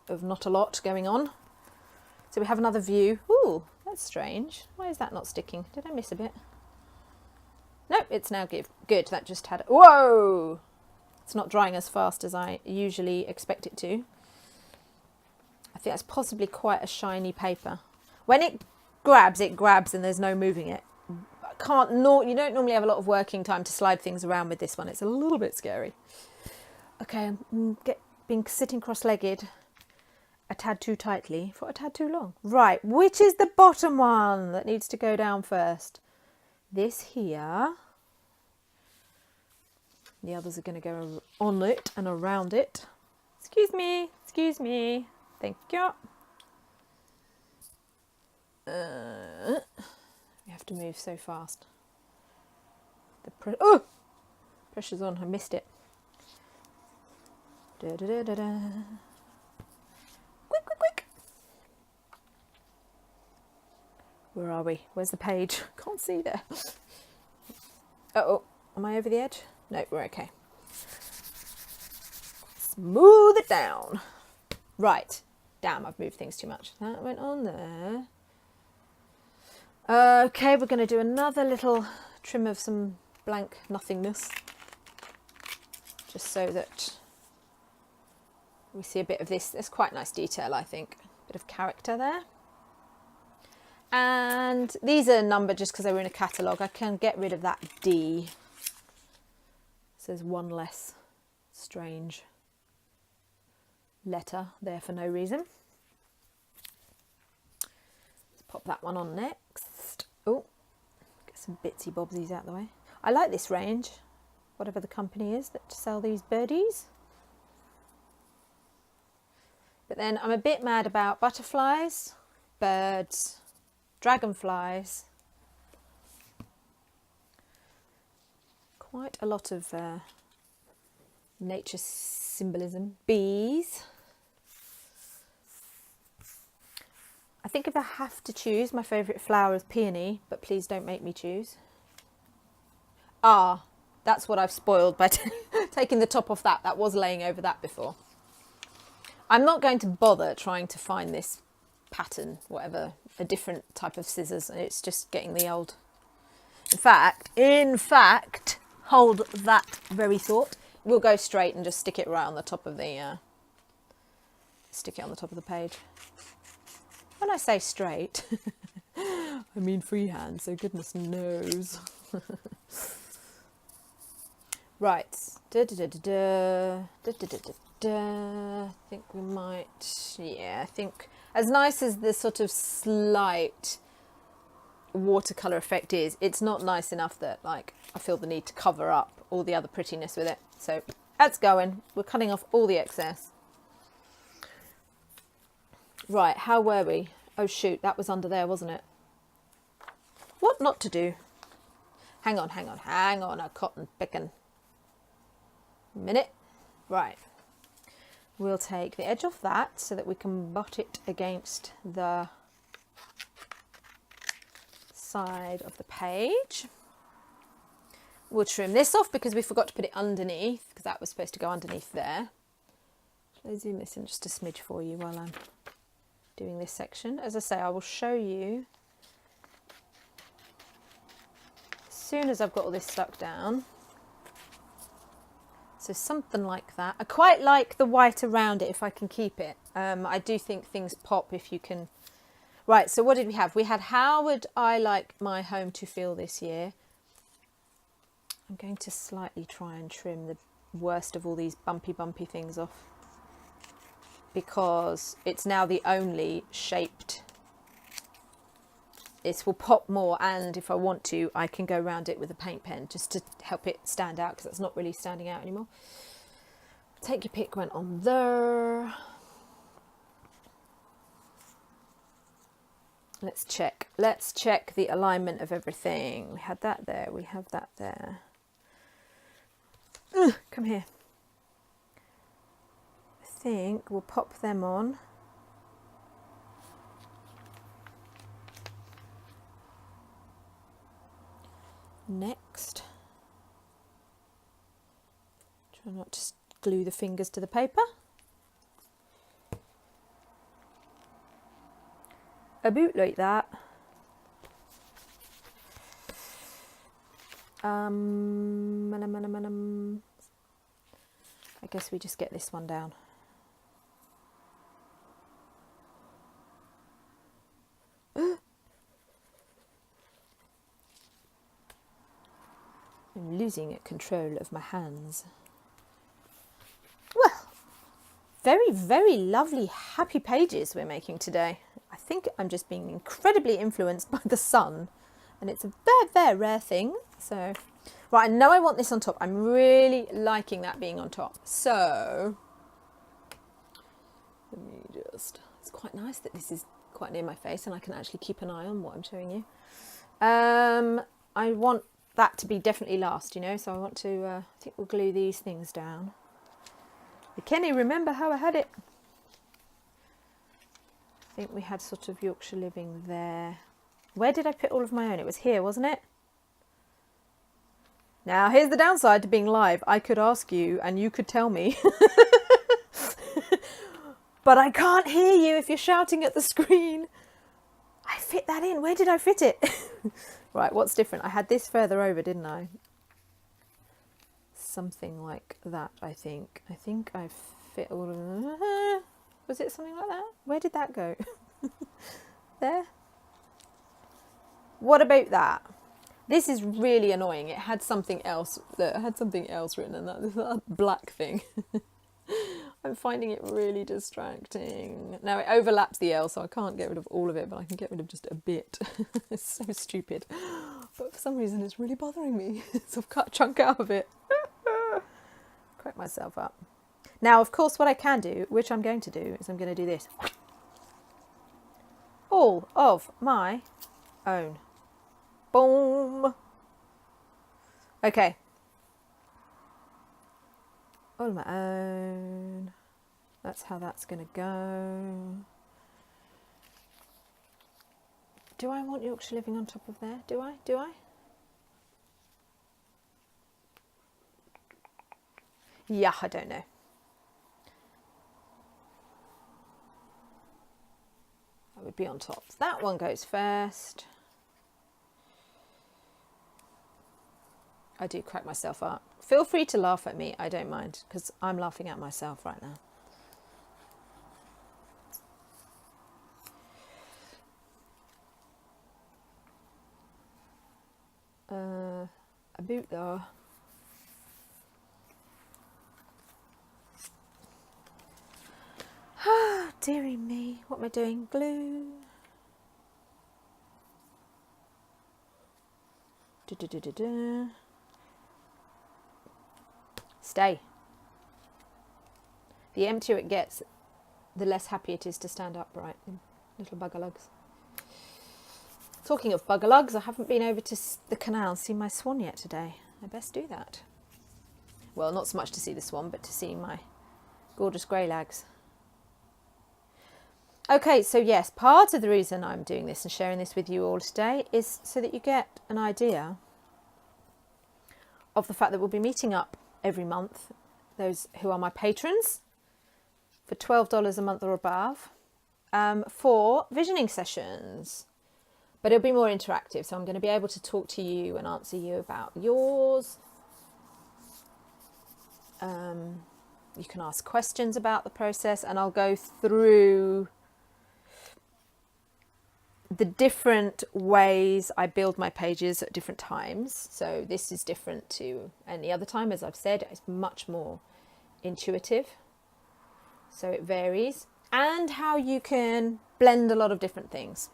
of not a lot going on. So we have another view. Ooh, that's strange. Why is that not sticking? Did I miss a bit? Nope, it's now good. That just had... Whoa! It's not drying as fast as I usually expect it to. I think that's possibly quite a shiny paper. When it grabs and there's no moving it. You don't normally have a lot of working time to slide things around with this one. It's a little bit scary. Okay, I'm being sitting cross-legged a tad too tightly for a tad too long. Right, which is the bottom one that needs to go down first? This here. The others are going to go on it and around it. Excuse me. Thank you. We have to move so fast. Pressure's on. I missed it. Da, da, da, da, da. Quick. Where are we? Where's the page? Can't see there. Uh-oh. Am I over the edge? No, we're okay. Smooth it down. Right. Damn, I've moved things too much. That went on there. Okay, we're going to do another little trim of some blank nothingness. Just so that we see a bit of this. There's quite nice detail, I think. Bit of character there. And these are numbered just because they were in a catalogue. I can get rid of that D. So there's one less strange letter there for no reason. Let's pop that one on next. Oh, get some bitsy bobsies out of the way. I like this range, whatever the company is that sell these birdies. But then I'm a bit mad about butterflies, birds, dragonflies. Quite a lot of nature symbolism. Bees. I think if I have to choose, my favourite flower is peony, but please don't make me choose. Ah, that's what I've spoiled by taking the top off that. That was laying over that before. I'm not going to bother trying to find this pattern, whatever, a different type of scissors. It's just getting the old. In fact, hold that very thought. We'll go straight and just stick it right on the top of the page. When I say straight, I I mean freehand, so goodness knows. Right. Da, da, da, da, da. Da, da, da, da, da. I think we might, yeah, I think as nice as the sort of slight watercolour effect is, it's not nice enough that like I feel the need to cover up all the other prettiness with it. So that's going. We're cutting off all the excess. Right, how were we? Oh shoot, that was under there, wasn't it? What not to do? Hang on, a cotton picking minute. Right. We'll take the edge off that so that we can butt it against the side of the page. We'll trim this off because we forgot to put it underneath, because that was supposed to go underneath there. Shall I zoom this in just a smidge for you while I'm doing this section? As I say, I will show you as soon as I've got all this stuck down. So something like that. I quite like the white around it if I can keep it. I do think things pop if you can. Right, so what did we have? We had how would I like my home to feel this year? I'm going to slightly try and trim the worst of all these bumpy things off, because it's now the only shaped. It will pop more, and if I want to, I can go around it with a paint pen just to help it stand out, because it's not really standing out anymore. Take your pick, went on there. Let's check the alignment of everything. We had that there, we have that there. Come here. I think we'll pop them on. Next, try not to glue the fingers to the paper. About like that. I guess we just get this one down. I'm losing control of my hands. Well, very, very lovely, happy pages we're making today. I think I'm just being incredibly influenced by the sun, and it's a very, very rare thing. So, right, I know I want this on top. I'm really liking that being on top. So, let me just, it's quite nice that this is quite near my face and I can actually keep an eye on what I'm showing you. I want that to be definitely last, you know, so I want to, I think we'll glue these things down. Kenny, remember how I had it? I think we had sort of Yorkshire Living there. Where did I put all of my own? It was here, wasn't it? Now, here's the downside to being live. I could ask you and you could tell me. But I can't hear you if you're shouting at the screen. I fit that in. Where did I fit it? Right, what's different? I had this further over, didn't I? Something like that, I think. I think I fit all of them. Was it something like that? Where did that go? There? What about that? This is really annoying. It had something else. Look, it had something else written in that black thing. I'm finding it really distracting. Now it overlaps the L, so I can't get rid of all of it, but I can get rid of just a bit. It's so stupid. But for some reason it's really bothering me. So I've cut a chunk out of it. Crack myself up. Now, of course, what I can do, which I'm going to do, is I'm going to do this. All of my own. Boom. Okay. All of my own. That's how that's going to go. Do I want Yorkshire Living on top of there? Do I? Do I? Yeah, I don't know. That would be on top. So that one goes first. I do crack myself up. Feel free to laugh at me. I don't mind, because I'm laughing at myself right now. a boot though. Ah, dearie me, what am I doing? Glue. Stay. The emptier it gets, the less happy it is to stand upright. Little buggerlugs. Talking of buggerlugs, I haven't been over to the canal and seen my swan yet today. I best do that. Well, not so much to see the swan, but to see my gorgeous grey lags. Okay, so yes, part of the reason I'm doing this and sharing this with you all today is so that you get an idea of the fact that we'll be meeting up every month, those who are my patrons, for $12 a month or above, for visioning sessions. But it'll be more interactive, so I'm going to be able to talk to you and answer you about yours. You can ask questions about the process, and I'll go through the different ways I build my pages at different times. So this is different to any other time, as I've said. It's much more intuitive, so it varies. And how you can blend a lot of different things.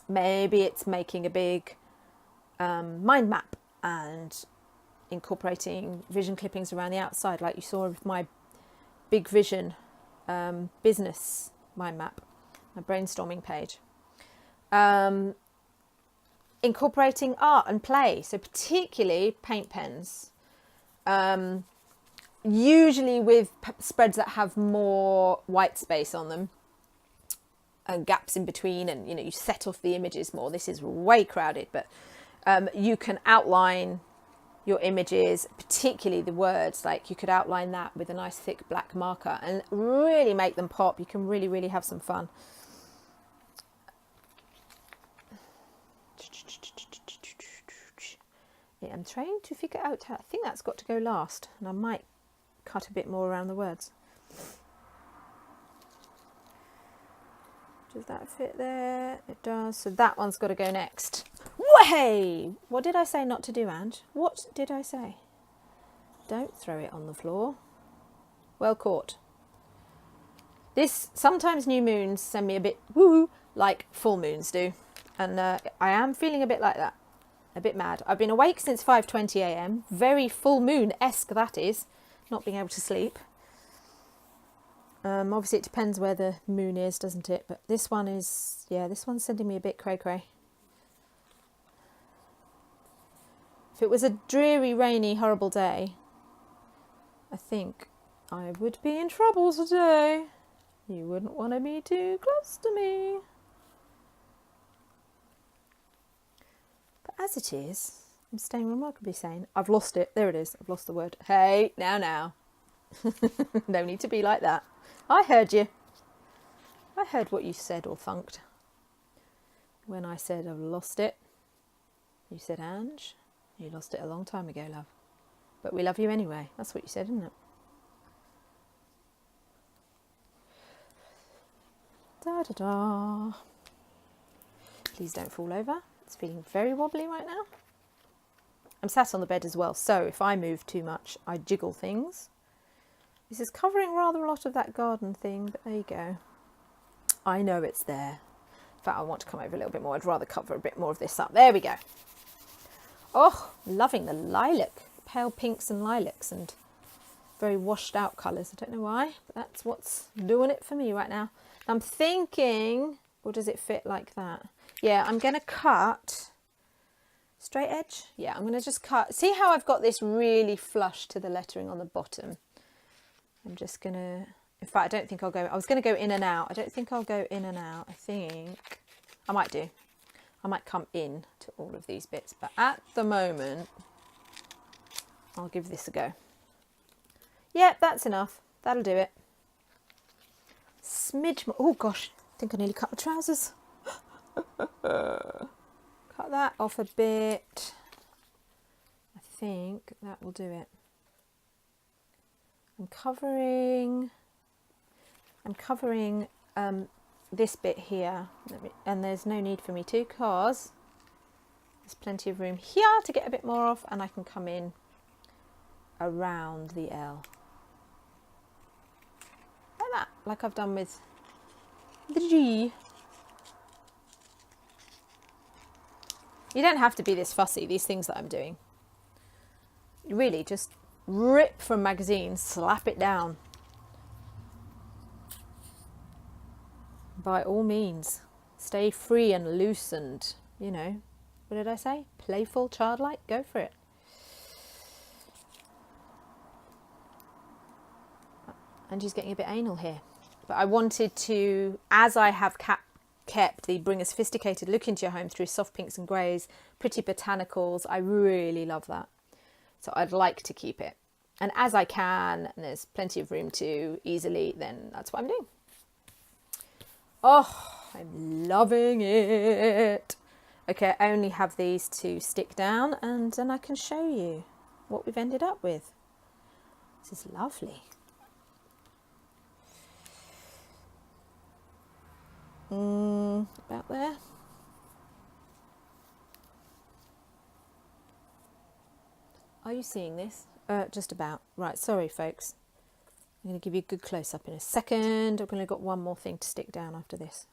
Maybe it's making a big mind map and incorporating vision clippings around the outside, like you saw with my big vision business mind map, my brainstorming page. Incorporating art and play, so particularly paint pens, usually with spreads that have more white space on them and gaps in between, and you set off the images more. This is way crowded, but you can outline your images, particularly the words. Like you could outline that with a nice thick black marker and really make them pop. You can really have some fun. Yeah, I'm trying to figure out how, I think that's got to go last, and I might cut a bit more around the words. Does that fit there? It does. So that one's got to go next. Way! What did I say not to do, Ange? What did I say? Don't throw it on the floor. Well caught. This, sometimes new moons send me a bit woo, like full moons do. And I am feeling a bit like that. A bit mad. I've been awake since 5:20 a.m. Very full moon-esque that is. Not being able to sleep. Obviously it depends where the moon is, doesn't it? But this one is, yeah, this one's sending me a bit cray-cray. If it was a dreary, rainy, horrible day, I think I would be in trouble today. You wouldn't want to be too close to me. But as it is, I'm staying remarkably sane. I've lost it. There it is. I've lost the word. Hey, now. No need to be like that. I heard you. I heard what you said or thunked. When I said I've lost it, you said, Ange, you lost it a long time ago, love. But we love you anyway. That's what you said, isn't it? Da-da-da. Please don't fall over. It's feeling very wobbly right now. I'm sat on the bed as well, so if I move too much, I jiggle things. This is covering rather a lot of that garden thing, but there you go. I know it's there. In fact, I want to come over a little bit more. I'd rather cover a bit more of this up. There we go. Oh, loving the lilac. Pale pinks and lilacs and very washed out colours. I don't know why, but that's what's doing it for me right now. I'm thinking, or does it fit like that? Yeah, I'm going to cut straight edge. Yeah, I'm going to just cut. See how I've got this really flush to the lettering on the bottom? I'm just going to, in fact, I don't think I'll go, I was going to go in and out. I don't think I'll go in and out. I think I might do. I might come in to all of these bits, but at the moment, I'll give this a go. Yep, that's enough. That'll do it. Smidge more. Oh gosh, I think I nearly cut my trousers. Cut that off a bit. I think that will do it. I'm covering this bit here, and there's no need for me to, because There's plenty of room here to get a bit more off, and I can come in around the L. Like that, like I've done with the G. You don't have to be this fussy, these things that I'm doing. You really just rip from magazines, slap it down. By all means, stay free and loosened, you know. What did I say? Playful, childlike, go for it. And she's getting a bit anal here. But I wanted to, as I have kept the bring a sophisticated look into your home through soft pinks and greys, pretty botanicals, I really love that. So I'd like to keep it. And as I can, and there's plenty of room to easily, then that's what I'm doing. Oh, I'm loving it. Okay, I only have these to stick down, and then I can show you what we've ended up with. This is lovely. About there. Are you seeing this? Just about. Right, sorry folks. I'm going to give you a good close-up in a second. I've only got one more thing to stick down after this.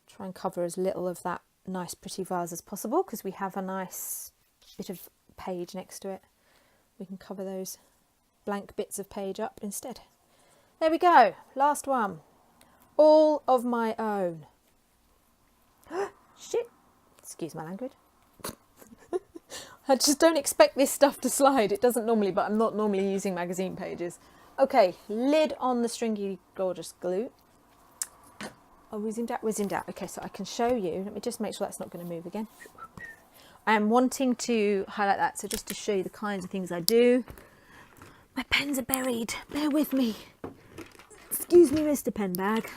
Try and cover as little of that nice pretty vase as possible, because we have a nice bit of page next to it. We can cover those blank bits of page up instead. There we go. Last one. All of my own. Shit. Excuse my language. I just don't expect this stuff to slide. It doesn't normally, but I'm not normally using magazine pages. Okay, lid on the stringy gorgeous glue. Oh, we zoomed out. Okay, so I can show you. Let me just make sure that's not going to move again. I am wanting to highlight that, so just to show you the kinds of things I do. My pens are buried. Bear with me. Excuse me, Mr. Pen Bag.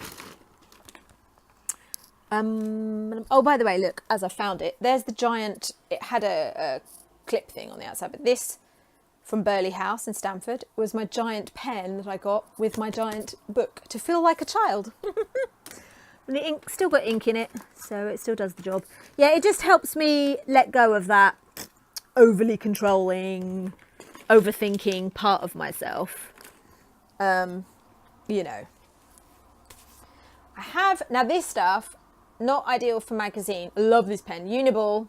Oh, by the way, look, as I found it, there's the giant, it had a clip thing on the outside, but this from Burley House in Stamford was my giant pen that I got with my giant book to feel like a child. And the ink still got ink in it, so it still does the job. Yeah, it just helps me let go of that overly controlling, overthinking part of myself. You know. I have, now this stuff, not ideal for magazine. I love this pen. Uniball,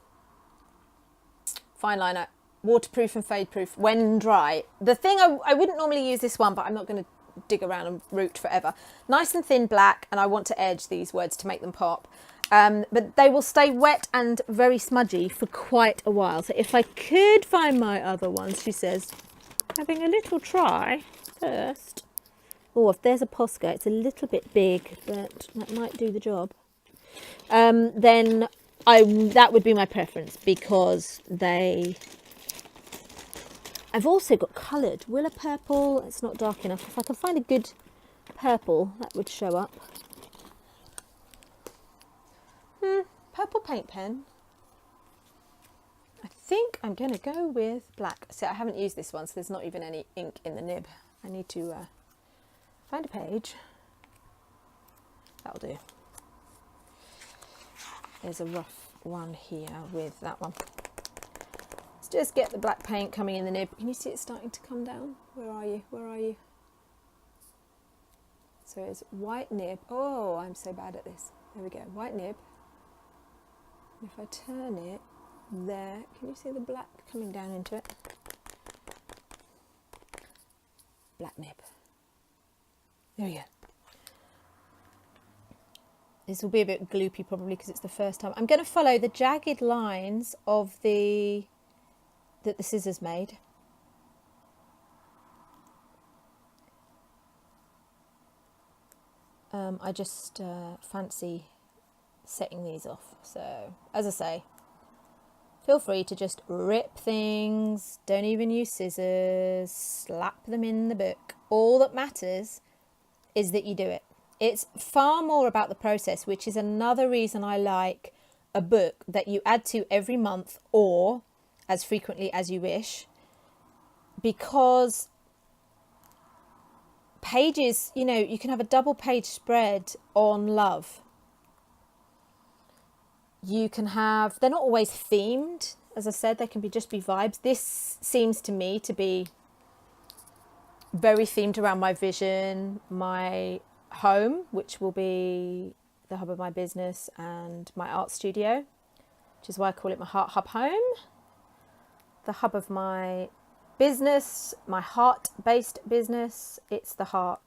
fine liner, waterproof and fade proof when dry. The thing, I wouldn't normally use this one, but I'm not going to dig around and root forever. Nice and thin black, and I want to edge these words to make them pop. But they will stay wet and very smudgy for quite a while. So if I could find my other ones, she says, having a little try first. Oh, if there's a Posca, it's a little bit big, but that might do the job. Then that would be my preference, because I've also got coloured Willa purple. It's not dark enough. If I can find a good purple, that would show up. Purple paint pen. I think I'm going to go with black. See, I haven't used this one, so there's not even any ink in the nib. I need to find a page. That'll do. There's a rough one here with that one. Let's just get the black paint coming in the nib. Can you see it starting to come down? Where are you? Where are you? So it's white nib. Oh, I'm so bad at this. There we go. White nib. If I turn it there, can you see the black coming down into it? Black nib. There we go. This will be a bit gloopy probably because it's the first time. I'm going to follow the jagged lines of that the scissors made. I just fancy setting these off. So, as I say, feel free to just rip things. Don't even use scissors. Slap them in the book. All that matters is that you do it. It's far more about the process, which is another reason I like a book that you add to every month or as frequently as you wish, because pages, you know, you can have a double page spread on love. You can have, they're not always themed. As I said, they can just be vibes. This seems to me to be very themed around my vision, my home, which will be the hub of my business, and my art studio, which is why I call it my Heart Hub Home. The hub of my business, my heart-based business. It's the heart,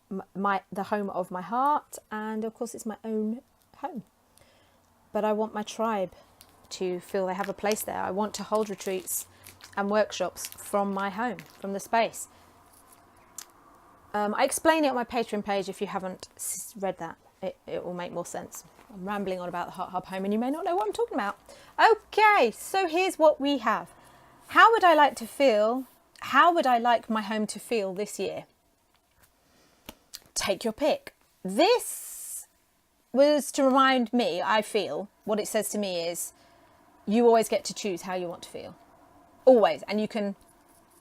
the home of my heart, and of course it's my own home. But I want my tribe to feel they have a place there. I want to hold retreats and workshops from my home, from the space. I explain it on my Patreon page. If you haven't read that, it will make more sense. I'm rambling on about the Heart Hub Home and you may not know what I'm talking about. Okay, so here's what we have. How would I like to feel? How would I like my home to feel this year? Take your pick. This was to remind me, I feel, what it says to me is, you always get to choose how you want to feel. Always. And you can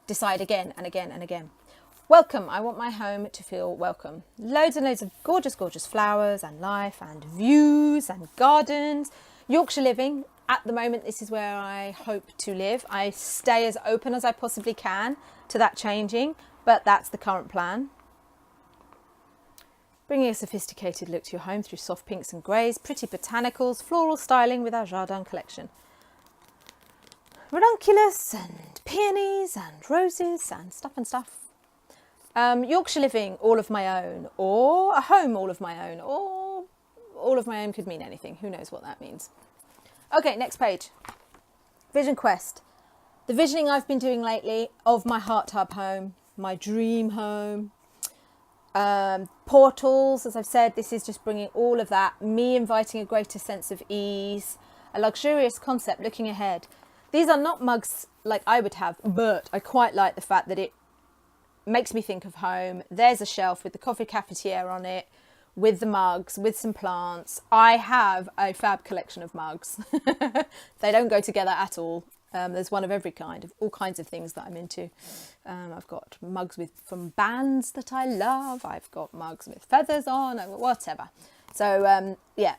decide again and again and again. Welcome. I want my home to feel welcome. Loads and loads of gorgeous, gorgeous flowers and life and views and gardens. Yorkshire living. At the moment, this is where I hope to live. I stay as open as I possibly can to that changing, but that's the current plan. Bringing a sophisticated look to your home through soft pinks and greys, pretty botanicals, floral styling with our Jardin collection. Ranunculus and peonies and roses and stuff. Yorkshire living, all of my own, or a home all of my own, or all of my own could mean anything. Who knows what that means? Okay, next page. Vision Quest. The visioning I've been doing lately of my Heart Hub home, my dream home. Portals, as I've said, this is just bringing all of that, me inviting a greater sense of ease, a luxurious concept looking ahead. These are not mugs like I would have, but I quite like the fact that it makes me think of home. There's a shelf with the coffee cafetiere on it, with the mugs, with some plants. I have a fab collection of mugs. They don't go together at all. There's one of every kind, of all kinds of things that I'm into. I've got mugs from bands that I love. I've got mugs with feathers on, whatever. So yeah,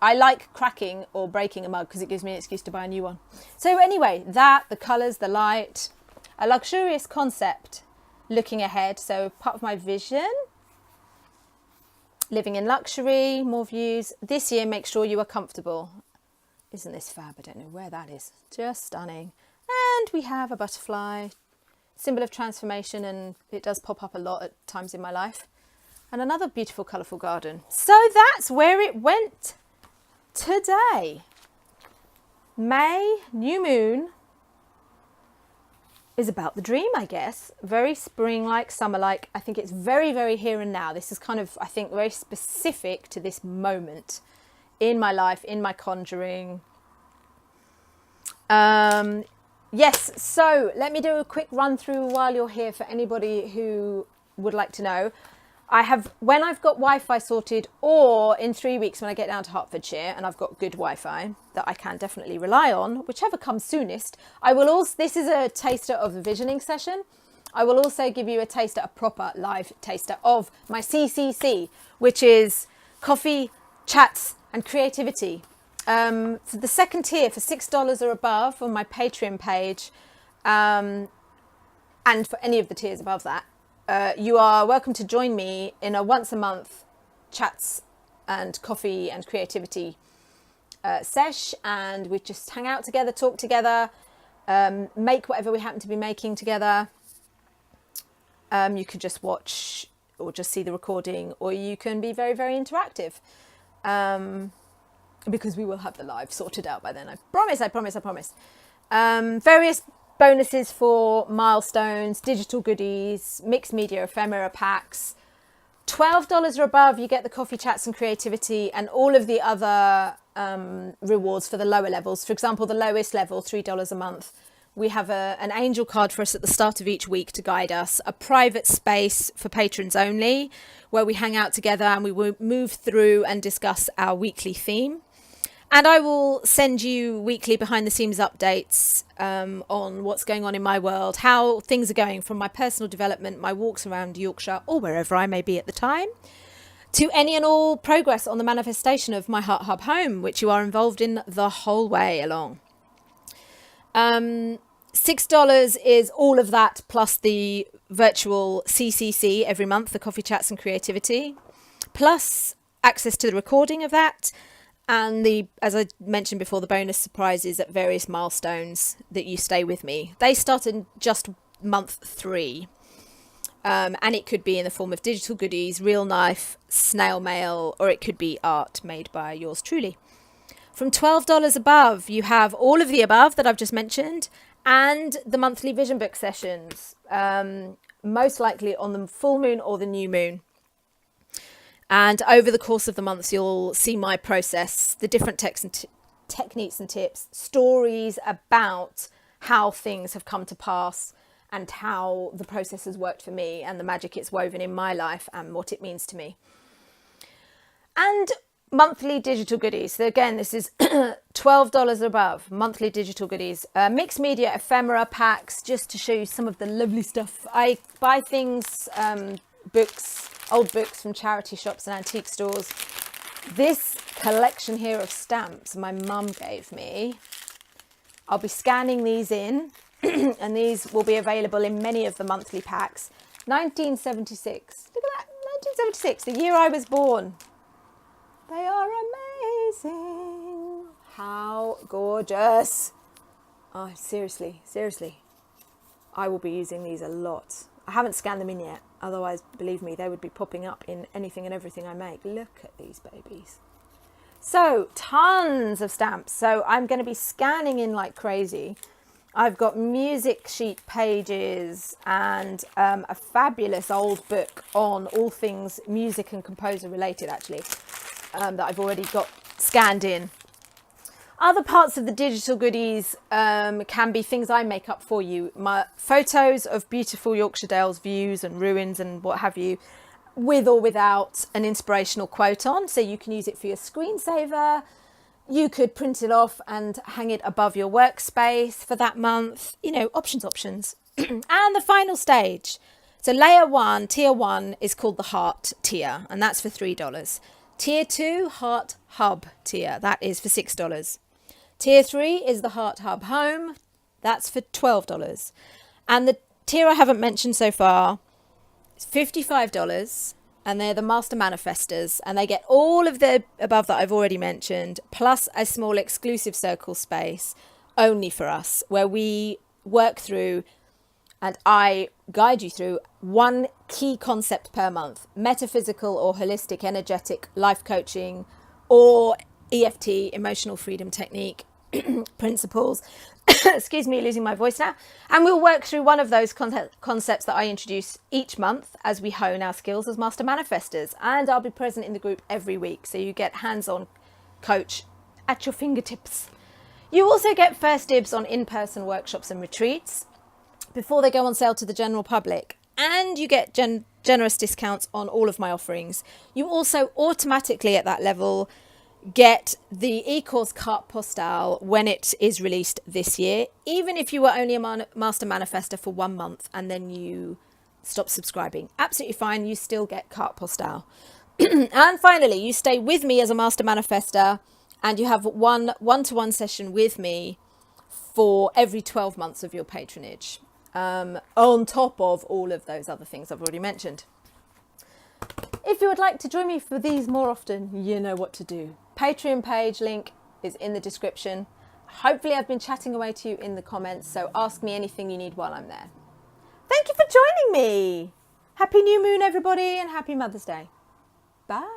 I like cracking or breaking a mug because it gives me an excuse to buy a new one. So anyway, the colours, the light, a luxurious concept looking ahead. So part of my vision, living in luxury, more views. This year, make sure you are comfortable. Isn't this fab? I don't know where that is. Just stunning. And we have a butterfly, symbol of transformation, and it does pop up a lot at times in my life. And another beautiful, colourful garden. So that's where it went today. May, new moon, is about the dream, I guess. Very spring-like, summer-like. I think it's very, very here and now. This is kind of, I think, very specific to this moment in my life, in my conjuring. Yes, so let me do a quick run through while you're here for anybody who would like to know. When I've got Wi-Fi sorted, or in 3 weeks when I get down to Hertfordshire and I've got good Wi-Fi that I can definitely rely on, whichever comes soonest, I will also, this is a taster of the visioning session. I will also give you a proper live taster of my CCC, which is coffee, chats and creativity. For the second tier, for $6 or above on my Patreon page, and for any of the tiers above that, you are welcome to join me in a once a month chats and coffee and creativity sesh, and we just hang out together, talk together, make whatever we happen to be making together. You can just watch or just see the recording, or you can be very, very interactive, because we will have the live sorted out by then. I promise. Various bonuses for milestones, digital goodies, mixed media ephemera packs. $12 or above, you get the coffee chats and creativity and all of the other rewards for the lower levels. For example, the lowest level, $3 a month. We have an angel card for us at the start of each week to guide us, a private space for patrons only, where we hang out together and we will move through and discuss our weekly theme. And I will send you weekly behind the scenes updates on what's going on in my world, how things are going from my personal development, my walks around Yorkshire or wherever I may be at the time. to any and all progress on the manifestation of my Heart Hub home, which you are involved in the whole way along. $6 is all of that plus the virtual CCC every month, the Coffee Chats and Creativity, plus access to the recording of that, and the, as I mentioned before, the bonus surprises at various milestones that you stay with me. They start in just month 3. And it could be in the form of digital goodies, real life, snail mail, or it could be art made by yours truly. From $12 above, you have all of the above that I've just mentioned and the monthly vision book sessions, most likely on the full moon or the new moon. And over the course of the months, you'll see my process, the different techniques and tips, stories about how things have come to pass and how the process has worked for me and the magic it's woven in my life and what it means to me. And monthly digital goodies. So again, this is $12 above, monthly digital goodies. Mixed media ephemera packs, just to show you some of the lovely stuff. I buy things, books, old books from charity shops and antique stores. This collection here of stamps my mum gave me, I'll be scanning these in. And these will be available in many of the monthly packs. 1976. Look at that. 1976, the year I was born. They are amazing. How gorgeous. Oh, seriously. I will be using these a lot. I haven't scanned them in yet. Otherwise, believe me, they would be popping up in anything and everything I make. Look at these babies. So, tons of stamps. So I'm going to be scanning in like crazy. I've got music sheet pages and a fabulous old book on all things music and composer related, actually, that I've already got scanned in. Other parts of the digital goodies can be things I make up for you. My photos of beautiful Yorkshire Dales views and ruins and what have you, with or without an inspirational quote on. So you can use it for your screensaver. You could print it off and hang it above your workspace for that month. You know, options. And the final stage. So layer 1, tier 1 is called the Heart tier, and that's for $3. Tier 2, Heart Hub tier, that is for $6. Tier 3 is the Heart Hub Home, that's for $12. And the tier I haven't mentioned so far is $55. And they're the Master Manifestors, and they get all of the above that I've already mentioned, plus a small exclusive circle space only for us, where we work through and I guide you through one key concept per month: metaphysical or holistic, energetic, life coaching, or EFT, emotional freedom technique principles. Excuse me, losing my voice now. And we'll work through one of those concepts that I introduce each month as we hone our skills as Master Manifestors. And I'll be present in the group every week, so you get hands-on coach at your fingertips. You also get first dibs on in-person workshops and retreats before they go on sale to the general public. And you get generous discounts on all of my offerings. You also automatically at that level get the eCourse carte postale when it is released this year, even if you were only a Master Manifestor for 1 month and then you stop subscribing. Absolutely fine, you still get carte postale. And finally, you stay with me as a Master Manifestor and you have one-to-one session with me for every 12 months of your patronage, on top of all of those other things I've already mentioned. If you would like to join me for these more often, you know what to do. Patreon page link is in the description. Hopefully I've been chatting away to you in the comments, so ask me anything you need while I'm there. Thank you for joining me. Happy new moon, everybody, and happy Mother's Day. Bye.